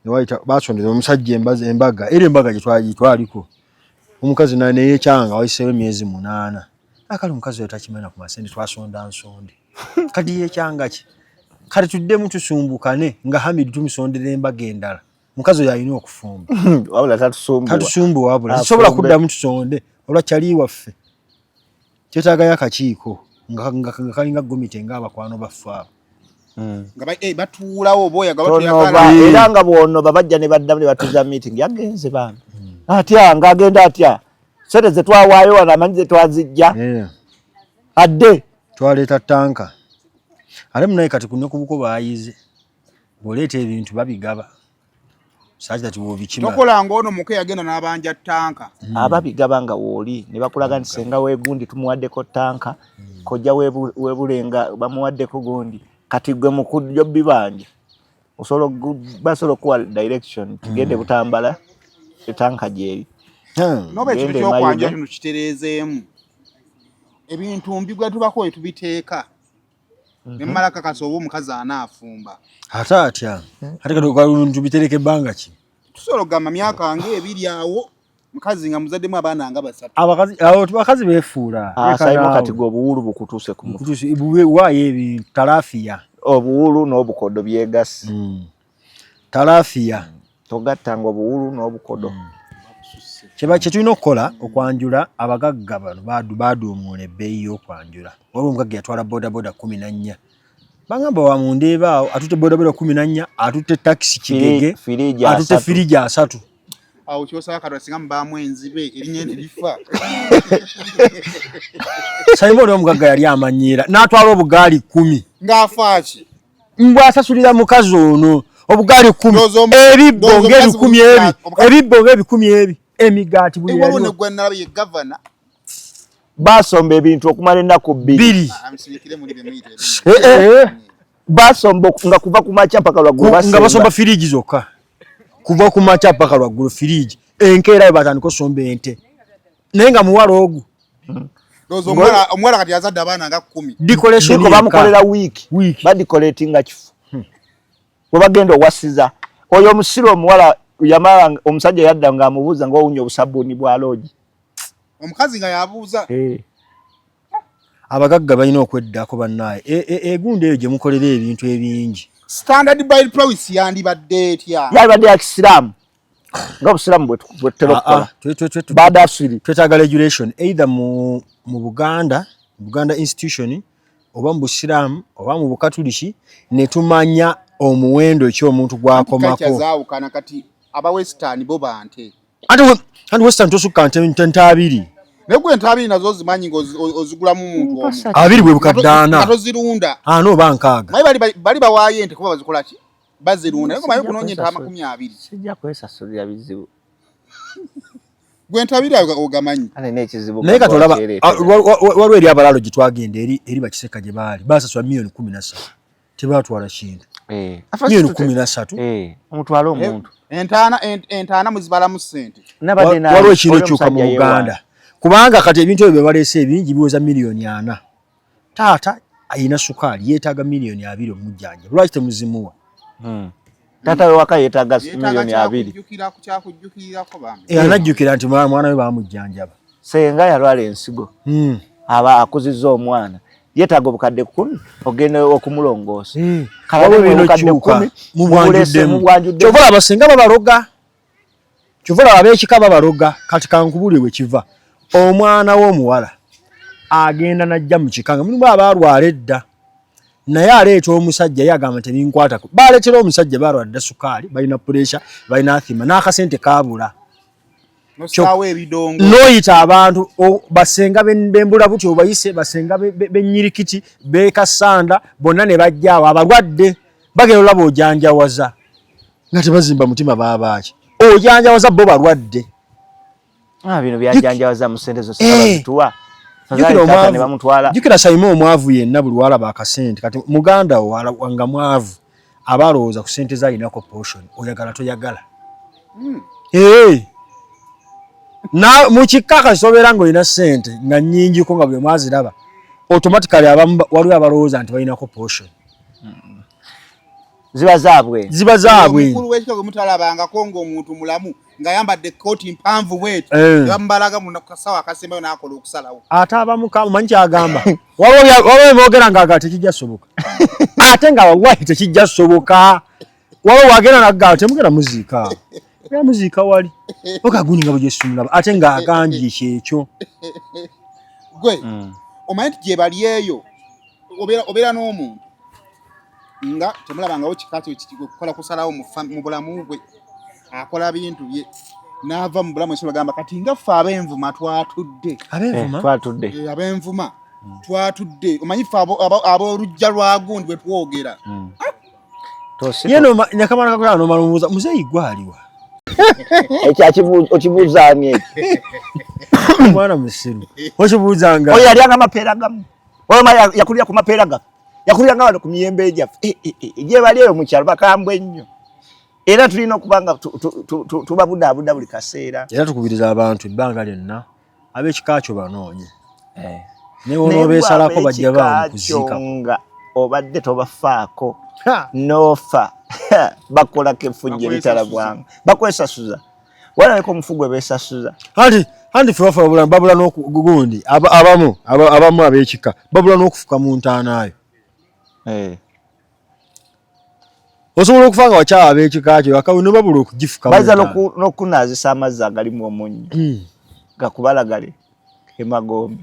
wayita basondera omusajja embaga era embaga gye twaliko omukazi naye kyanga wayiseewo emyezi 8 akali omukazi oyo takimanya ku masente twasonda nsonde kati yekyanga ki kati tuddemu tusumbukane nga Hamid tumusondera embaga endala mukazi oyo alina okufumba wabula tatusumbuwa wabula tusobola kuddamu tusonde olwa kyali waffe kyetaaga y'akakiiko nga kalinga gomite ng'abakwano baffe abo nga batuulawo boya era nga bwono babajja ne baddamu ne batuza meeting yagenze bambi atya ng'agenda atya sente ze twawaayo wano amanyi ze twazijja adde twaleeta tanka ale munaye kati kuno kubuko baayize bw'oleeta ebintu babigaba saakita tibwobikima tokola ng'ono muke yagenda n'abanja tanka ababigaba nga wooli ne bakulaga nti senga weegundi tumuwaddeko tanka kojja weebulenga bamuwaddeko gundi kati gwe mu kujjo bibanja basobola okuwa direction tugende Butambala etanka gyeri noba ekintu kyokwanja kino kitereezeemu ebintu mbigwa tubako tubiteeka nemmala kakasa oba omukazi anaafumba ate atya ate kati tubitereka ebbanga ki tusobola okugamba myaka ng'ebiri awo mukazi nga muzaddemu abaana nga 3 bakazi beefuula sayimu kati gwe obuwulu bukutuuse ku mutwe waayo ebintu talafiya obuwulu n'obukodo byegasi talafiya togattanga obuwulu n'obukodo kye tulina okukola okwanjula abagagga bano baduumuula ebbeeyi y'okwanjula waliwo omugagga yatwala bodaboda 14 bagamba wa mundeeba awo atutte bodaboda 14 atutte takisi Kigege atutte firiji 3 awo kyosaba Kato singa mubaamu enzibe erinnya ntirifa Simon oli omugagga yali amanyiira n'atwala obugaali 10 ng'afaaki mbwasasulira mukazi ono obugaali 10 ebibbo ng'ebikumi ebibbo ng'ebikumi ebi emigaati buli yali ne gwe nalabe ye governor basomba ebintu okumala ennaku 2 basomba nga kuva ku makya mpaka lwaggulu nga basomba firiji zokka kuva ku makya mpaka lwaggulu firiji enkeera batandika osomba ente naye nga muwala ogu omuwala kati yazadde abaana nga 10 decoration bamukolera wiiki badikoletinga kifu bwe bagenda owasiza oyo omusiro omuwala yamala omusajja yadda ng'amubuuza ng'owunya obusabbuuni bwa loogi omukazi nga yabuuza abagagga balina okweddako bannaye egundi eyo gye mukolera ebintu ebingi standard by promise yandibadde etya yandibadde ya kisiraamu ng'obusiraamu bwe tutera okukola baada asiri twetaaga regulation either mu Buganda institution oba mu busiraamu oba mu bukatuliki ne tumanya omuwendo ky'omuntu gwakomako zaawukana kati aba western bo bante anti western tosukka nte 2 negwe ente 2 nazo zimanyi ozigulamu muntu omu 2 bwe bukaddaana atozirunda oba 6 bali bawaayo ente kuba bazikola ki bazirunda naye kumayo kunoonya ente 20 sijja kwesasulira bizibu gwe ente 2 ogamanyi naye kati olaba waliwo eri abalalo gye twagenda eri bakiseka gye baali basasula $13,000 tebaatwala kintu $13,000 omutwala omuntu entaana muzibalamu ssente waliwo ekintu ekyuka mu Buganda kubanga kati ebintu ebyo byebalese ebingi biweza $4,000,000 taata ayina sukaali yeetaaga $2,000,000 omujjanja lwaki temuzimuwa taata we waka yeetaaga $2,000,000 anajjukira nti mwana we baamujjanjaba senga yalwala ensigo aba akuzizza omwana yeetaaga obukadde 10 ogenda okumulongoosa waliwo bino kyuka mubwanjuddemu kyovala abasenga babaloga kyovala ab'ekika babaloga kati kankubuli we kiva omwana w'omuwala agenda najja mu kikanga mulimu abaalwala edda naye aleeta omusajja yagamba nti binkwatako baleetera omusajja balwadde sukaali balina pressure balina athima n'akasente kaabula n'oyita abantu basenga bembula buti obayise basenga benyirikiti bekasanda bonna ne bajjaawo abalwadde bagenda olaba ojanjawaza nga tebazimba mutima baabaki ojanjawaza bo balwadde bino byajanjawaza mu sente zose bazituwa jukira Simon omwavu yenna buli walaba akasente kati muganda wanga mwavu abalowooza ku sente zalinako portion oyagala toyagala na mukikaka sobera ngo ina sente nga nyingi ko nga bwe mwaziraba automatically waliwo abalowooza nti balinako portion ziba zaabwe mukulu w'ekikago mutalabangako ng'omuntu mulamu nga yambadde kooti mpanvu bwetu bambalaga mu kasawa akasembayo n'akola okusalawo ate abamukamu manyi kyagamba waliwo boogera nga tekijja soboka ate nga wallahi tekijja soboka waliwo wagenda naggamba temugenda muziika era muziika wali okaguni nga bwejesumulaba ate nga agambye kyekyo gwe omanyi nti gye bali eyo obeera n'omuntu nga temulabangawo kikakyo kikukola kusalawo mu bulamu bwe akola bintu bye n'ava mu bulamu esolo gamba kati nga ffe ab'envuma twatudde omanyi ffe ab'olujja lwa gundi bwe twogera yeno nyakamana kakola nomala omubuuza muzeeyi gwaliwa okibuuzaani mwana musiru okibuuzanga oyo yalyanga amapeera gamu yakulira ku mapeera gamu yakulira nga wano ku miyembe egyaffe gye bali eyo mu kyalo bakambwe nnyo era tulina okuba nga tubabudaabuda buli kaseera era tukubiriza abantu ebbanga lyonna ab'ekika kyo banoonye naye onoobeesalako bajja baawe kuziika nga obadde tobafaako noofa bakolako effujjo litalabwanga bakwesasuza walabeko omufugwe beesasuza anti ffe bafa babula n'okugundi abamu ab'ekika babula n'okufuka mu ntaanaayo osobola okufa nga wakyala ab'ekika kyo akawe ne babula okugifuka baza n'okunaazisa amazzi agalimu omunnyo gakubalagale emagombe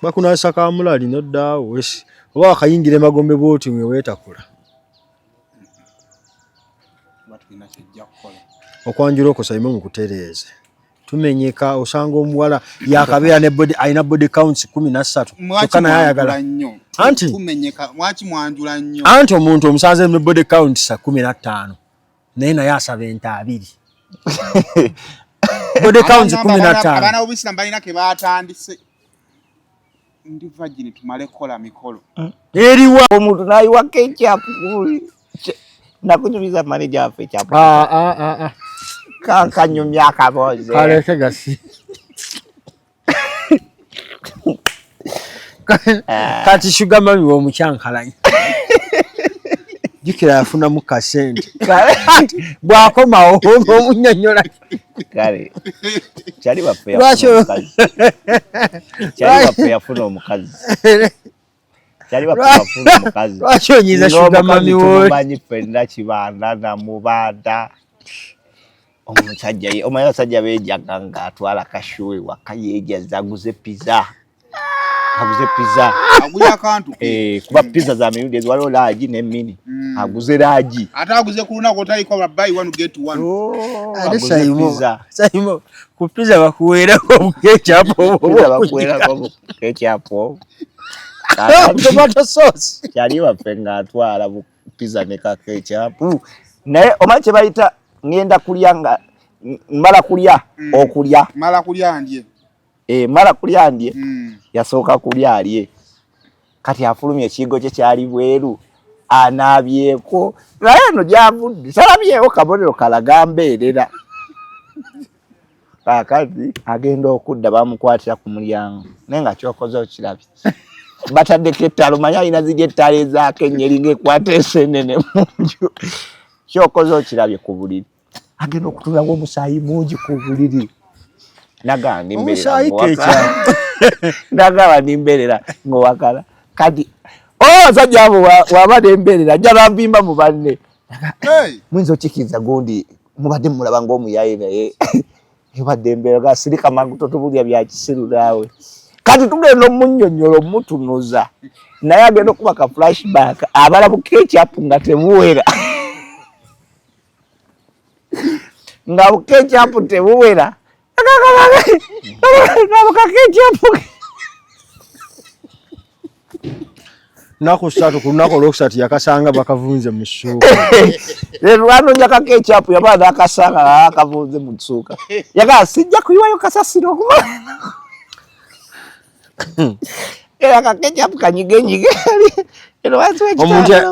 bakunaazisa kamulali noddaawo oba wakayingira emagombe bwoti mwe weetakula okwanjula okusayima mu kutereeze tumenyeka osanga omuwala yakabeera ne body alina body counts 13 kyokka naye ayagala anti omuntu omusanze ne body counts 15 naye asaba ente 2 body counts 15 abaana b'Obuyisiraamu balina ke baatandise ndi vagini tumale kola mikolo eriwa omuntu nayiwako ekyapu nakunyumiza maneja waffe ekyapu kankanyumya akabooze kaleke gasi kati shuga mami w'omukyankalanyi jukira yafunamu kasente bwakomawo ng'omunnyonnyola kale kyali baffe yafuna omukazi lwaki onyiza shuga mami womanyi ffenna kibanda namubanda omusajja omanyi abasajja beejaga ng'atwala kashuwe waka yeejaza aguze pizza kuba pizza za mirundi ezo waliwo laagi ne mini aguze laagi ate aguze ku lunaku otaliko buy one get one Saimo ku pizza bakuweerako ketchup tomato sauce kyali waffe ng'atwala pizza ne ka ketchup naye omanyi kye bayita ngenda kulya nga mala kulya okulya mala kulya ndye mala kulya ndye yasooka kulya alye kati afulumye ekigo kye kyali bweru anaabyeko naye eno gyavudde salabyewo kabonero kalaga mbeerera kakati agenda okudda bamukwatira ku mulyango naye nga kyokoze okirabye bataddeko ettalo manyi alina ziri ettalo ezaako ennyeri ng'ekwata eseenene mu nju kyokoze okirabye ku buliri agenda okutula ng'omusaayi mungi ku buliri nagamba nimbeerera ng'owakala kati abasajja abo wabadde embeerera ajja bampimba mu banne muyinza okikiriza gundi mubadde mulaba ng'omuyaye naye ebadde embeerera gasirika maguto tubulya bya kisiru naawe kati tugenda omunnyonnyola omutunuza naye agenda okuba ka flashback abala bu ketchup nga tebuwera nga bu ketchup tebuwera ka ketchup nakusatu kunako lokusatu yakasanga bakavunze mu ssuuka lwanonya ka ketchup yabana akasanga akavunze mu ssuuka yaga sijja kuyiwayo kasasiro kuma era ka ketchup kanyigenyige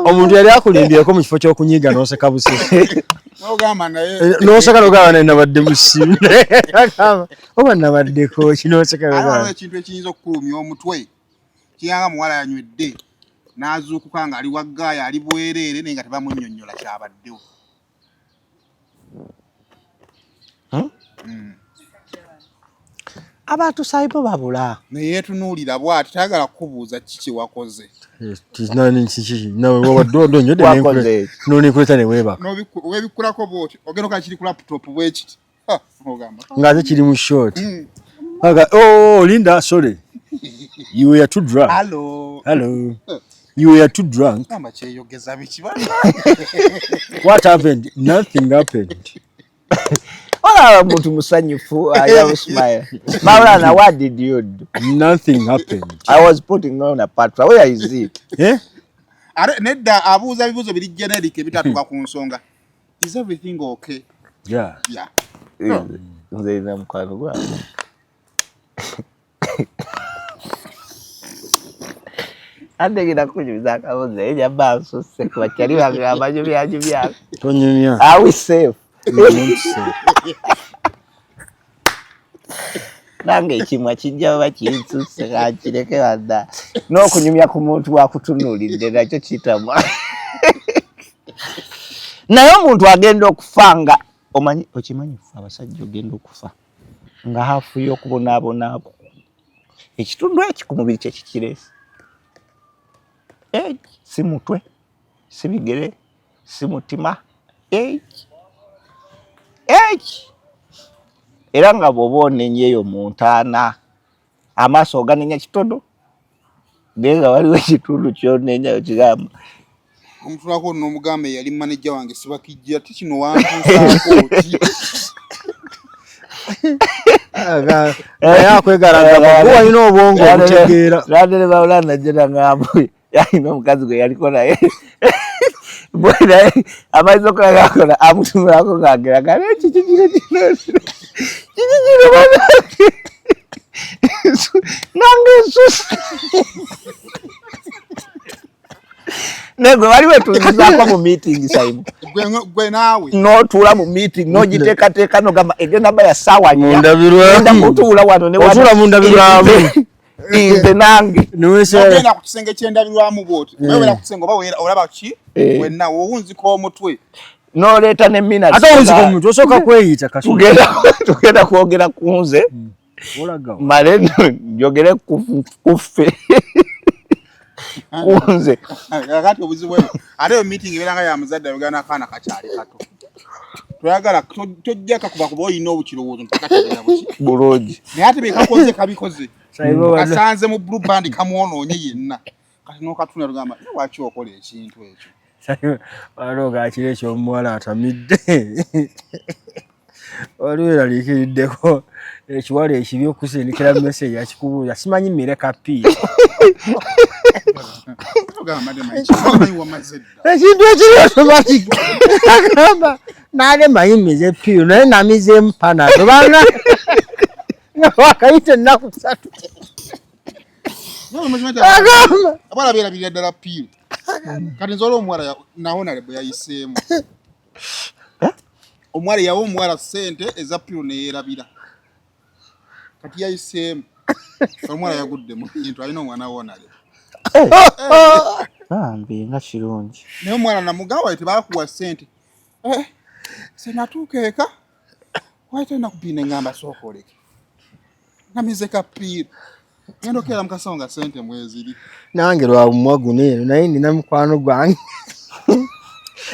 omuntu yali akulimbyeko mu kifo ky'okunyiga n'oseka busesi n'oseka n'ogamba naye nabadde musimu oba nabaddeko kinoseka ekintu ekiyinza okukulumya omutwe kiyanga muwala yanywedde n'azuukuka nga ali waggaaya ali bwereere naye nga tebamunnyonnyola kyabaddewo. abantu saibo babula naye yeetunuulira bw'ati tayagala kukubuuza kiki wakoze nonikuleta neweebaka weebikulako bwoti ogenda okaa kiri ku laputopu bwe kiti ogamba ng'ate kiri mu short Linda sorry you were too drunk. Hello. You were too drunk. What happened? Nothing happened. Ola muntu musanyufu I smile. Maulana, what did you do? Nothing happened. I was putting on a patra. Where is it? Nedda abuuza bibuuzo biri generic ebitatuka ku nsonga. Is everything okay? Yeah. Nze na mkwano gwa. Andegera kunyuza akabuze eja baso se kwa cyari bagambanyo byanyu byako. Tonyumya. Are we safe? Nange kimwa kijja bakitsuse kakireke bada. No kunyumya ku muntu wakutunulidde nakyo kitamwa. Naye omuntu agenda okufanga omanyi okimanyi abasajja ogenda okufa nga hafu y'okubonaabona abo ekitundu ekikumubiri kye kikiresi si mutwe si bigere si mutima era nga bw'oba onenyeeyo mu ntaana amaaso oganenya kitono naye nga waliwo ekitundu ky'onenyayo kigamba omutulako n'omugambe yali manejja wange sibakijja ti kino wantuusaako ki yakwegalaga walina obwongo obutegeera landere bawulana jena ngambu yalina omukazi gwe yaliko naye bwena amaizi okulagakola amutumulako ngageraga kikikiro nange ensusa nego bali wetulizaako mu meeting saimu gwe naawe n'otuula mu meeting n'ogiteekateeka n'ogamba egenda ba ya ssaawa nnya enda kutuula wano otula mu ndabirwamu nze nange ogenda ku kisenge ky'endabirwamu bwoti wewera ku kisenge oba olaba ki wenna wowunzika omutwe n'oleeta ne minutes ate owunzika omutwe osooka kweyita tugenda kwogera ku nze male njogere kuffe kunze kakati obuzibu ebyo ate eyo meeting ebeeranga ya muzadde ayogera n'akaana kakyali kato toyagala tojja kakuba kuba olina obukirowoozo ntakategeera buki bulungi naye ate bekakoze kabikoze kasanze mu blue band kamwonoonye yenna kati n'okatuna lugamba lwaki okola ekintu ekyo waliwo gakiro ekyomuwala atamidde waliwo eraliikiriddeko ekiwala ekibi okusindikira message akikubuuza simanyi mireka pi ekintu ekiri automatic agamba naage mayimize piyo naye namize mpana tobanga nga wakayita ennaku 3 agamba abala beerabirira ddala piyo kati nzola omuwala nawonale bwe yayiseemu omuwala yawa omuwala ssente eza piyo neyeerabira kati yayiseemu omuwala yagudde mu kintu alina omwana wonale bambi nga kirungi naye omwana namugamba tebakuwa ssente senatuuka eka waita nakupinde ngamba sooka oleke namize kapiira ngenda okeera mukasawo nga ssente mweziri nange lwabumwaguno eno naye nina mukwano gwange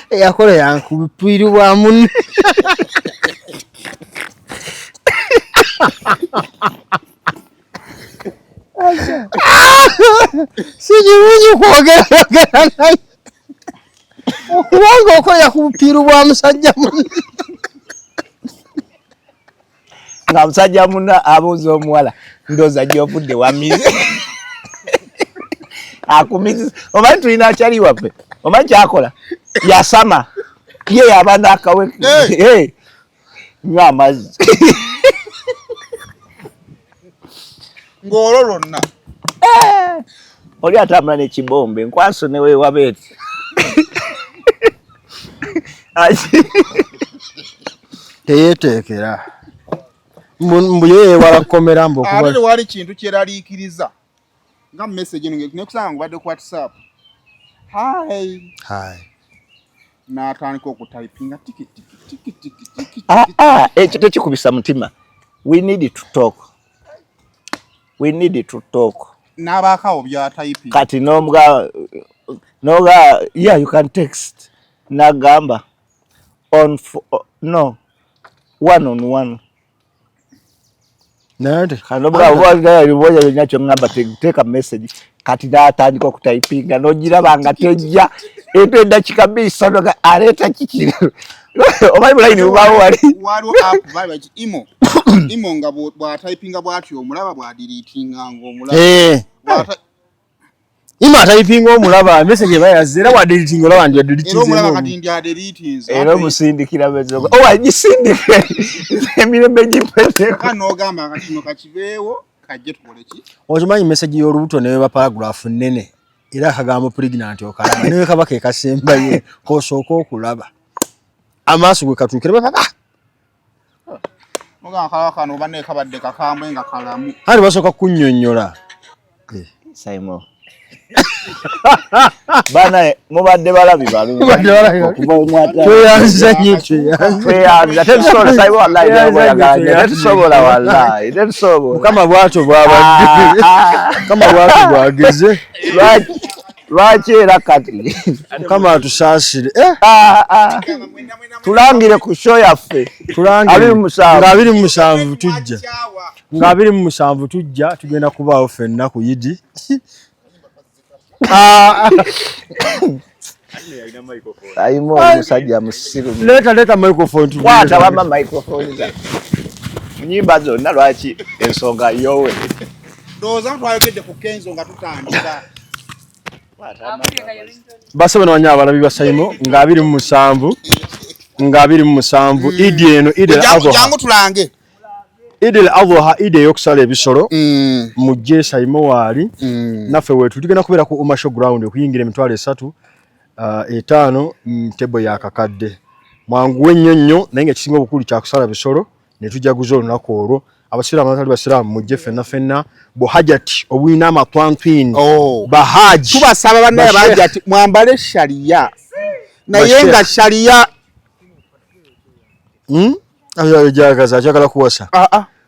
eyakola yankubipiiribwa munne Sijibuji kwogera naye. Okuwanga okoya kupiru bwa musajja munne. Nga musajja munne abuuza omuwala ndoza gy'ovudde wamize. Akumize. Omanyi tulina akyali waffe. Omanyi kyakola? Yasama. Ye yaba n'akawe. Nywa amazzi. Ng'olwo lwonna. Oli atambula n'ekibombe nkwaso ne weewabeeti. Teyeteekera. Mbu yeewala kukomera mbu okuba. Ate wali kintu kyeraliikiriza. Nga message eno nekusanga ngubadde ku WhatsApp. Hi. N'atandika okutypinga tiki. Ekyo tekikubisa mutima. We need to talk. N'abaakawo bya typing. Kati noga, yeah, you can text. Nagamba one-on-one. Nade. Kanobuga uboga liboja nyacho ngamba take a message. Kati n'atandika okutypinga n'ogiraba tejja etwedda kikabisa noga aleta kiki. Omanyi bulayini bubaawo wali. Waliwo app bali Imo. Imo nga bwa typinga bwatyo omulaba bwa deletinga ng'omulaba. Imo typinga omulaba message bayazira wa deleting olaba ndi deleting. Era omulaba kati ndi deleting. Era omusindikira bezo. Ajisindike. Emirembe gipete. Kano gamba kati no kakibeewo kajje tukole ki. Okimanyi message y'olubuto ne ba paragraph nnene. Era akagambo pregnant okalaba. Newe kabaka ekasembaye kosooka okulaba. Amaaso gwe katuukira baba. Muga kano banne kabadde kakambwe nga kalamu. Hali basooka kunnyonnyola. Simon. Bana mubadde balabi balu. Okuva omwata. Tuyanza nyitwe. Tuyanza tetusobola Simon wallahi yaganye. Tetusobola wallahi. Tetusobola. Kama bwato bwabadde. Kama bwato bwageze. Lwaki era kati. Kama atusaasire. Tulangire ku show yaffe. Tulangire. Nga 27 tujja. Nga 27 tujja tugenda kubaawo ffenna ku Yidi. Ayimo omusajja musiru. Leta microphone tu. Kwata wama microphone za. Nyimba zonna lwaki ensonga yowe. Doza twayogedde ku Kenzo nga tutandika. Basa bano banya abalabi ba Saimo nga 27 Idi eno Idil Adha. Jangu tulange. Idil Adha ide yokusala ebisolo. Mujje Saimo wali. Naffe wetu tugenda kubeera ku Umasho ground okuyingira emitwalo 3 5 ntebo ya kakadde. Mwangu wennyonnyo naye kisinga obukulu kya kusala bisolo ne tujaguza olunaku olwo. Abasiraamu abatali basiraamu mujje fenna bohajati obwina amatwantwini bahaji tubasaba banne bahajati mwambale sharia naye nga sharia ayo jagaza chakala kuwasa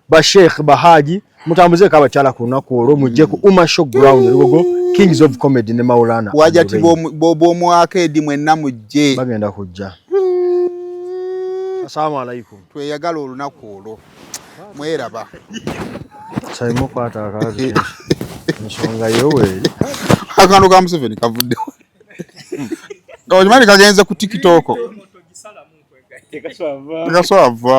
ba sheikh bahaji mutambuze ka bakyala ku lunaku olwo mujje ku Umasho ground Lugogo Kings of Comedy ne Maulana wajati bo mwakedi mwenna mujje bagenda kujja. Assalamu alaikum. Tweyagala olunaku olwo mweraba Saimo kwata akazi nsonga yowe akano ka Museveni kavudde ngawajimani kagenze ku TikTok tekaswava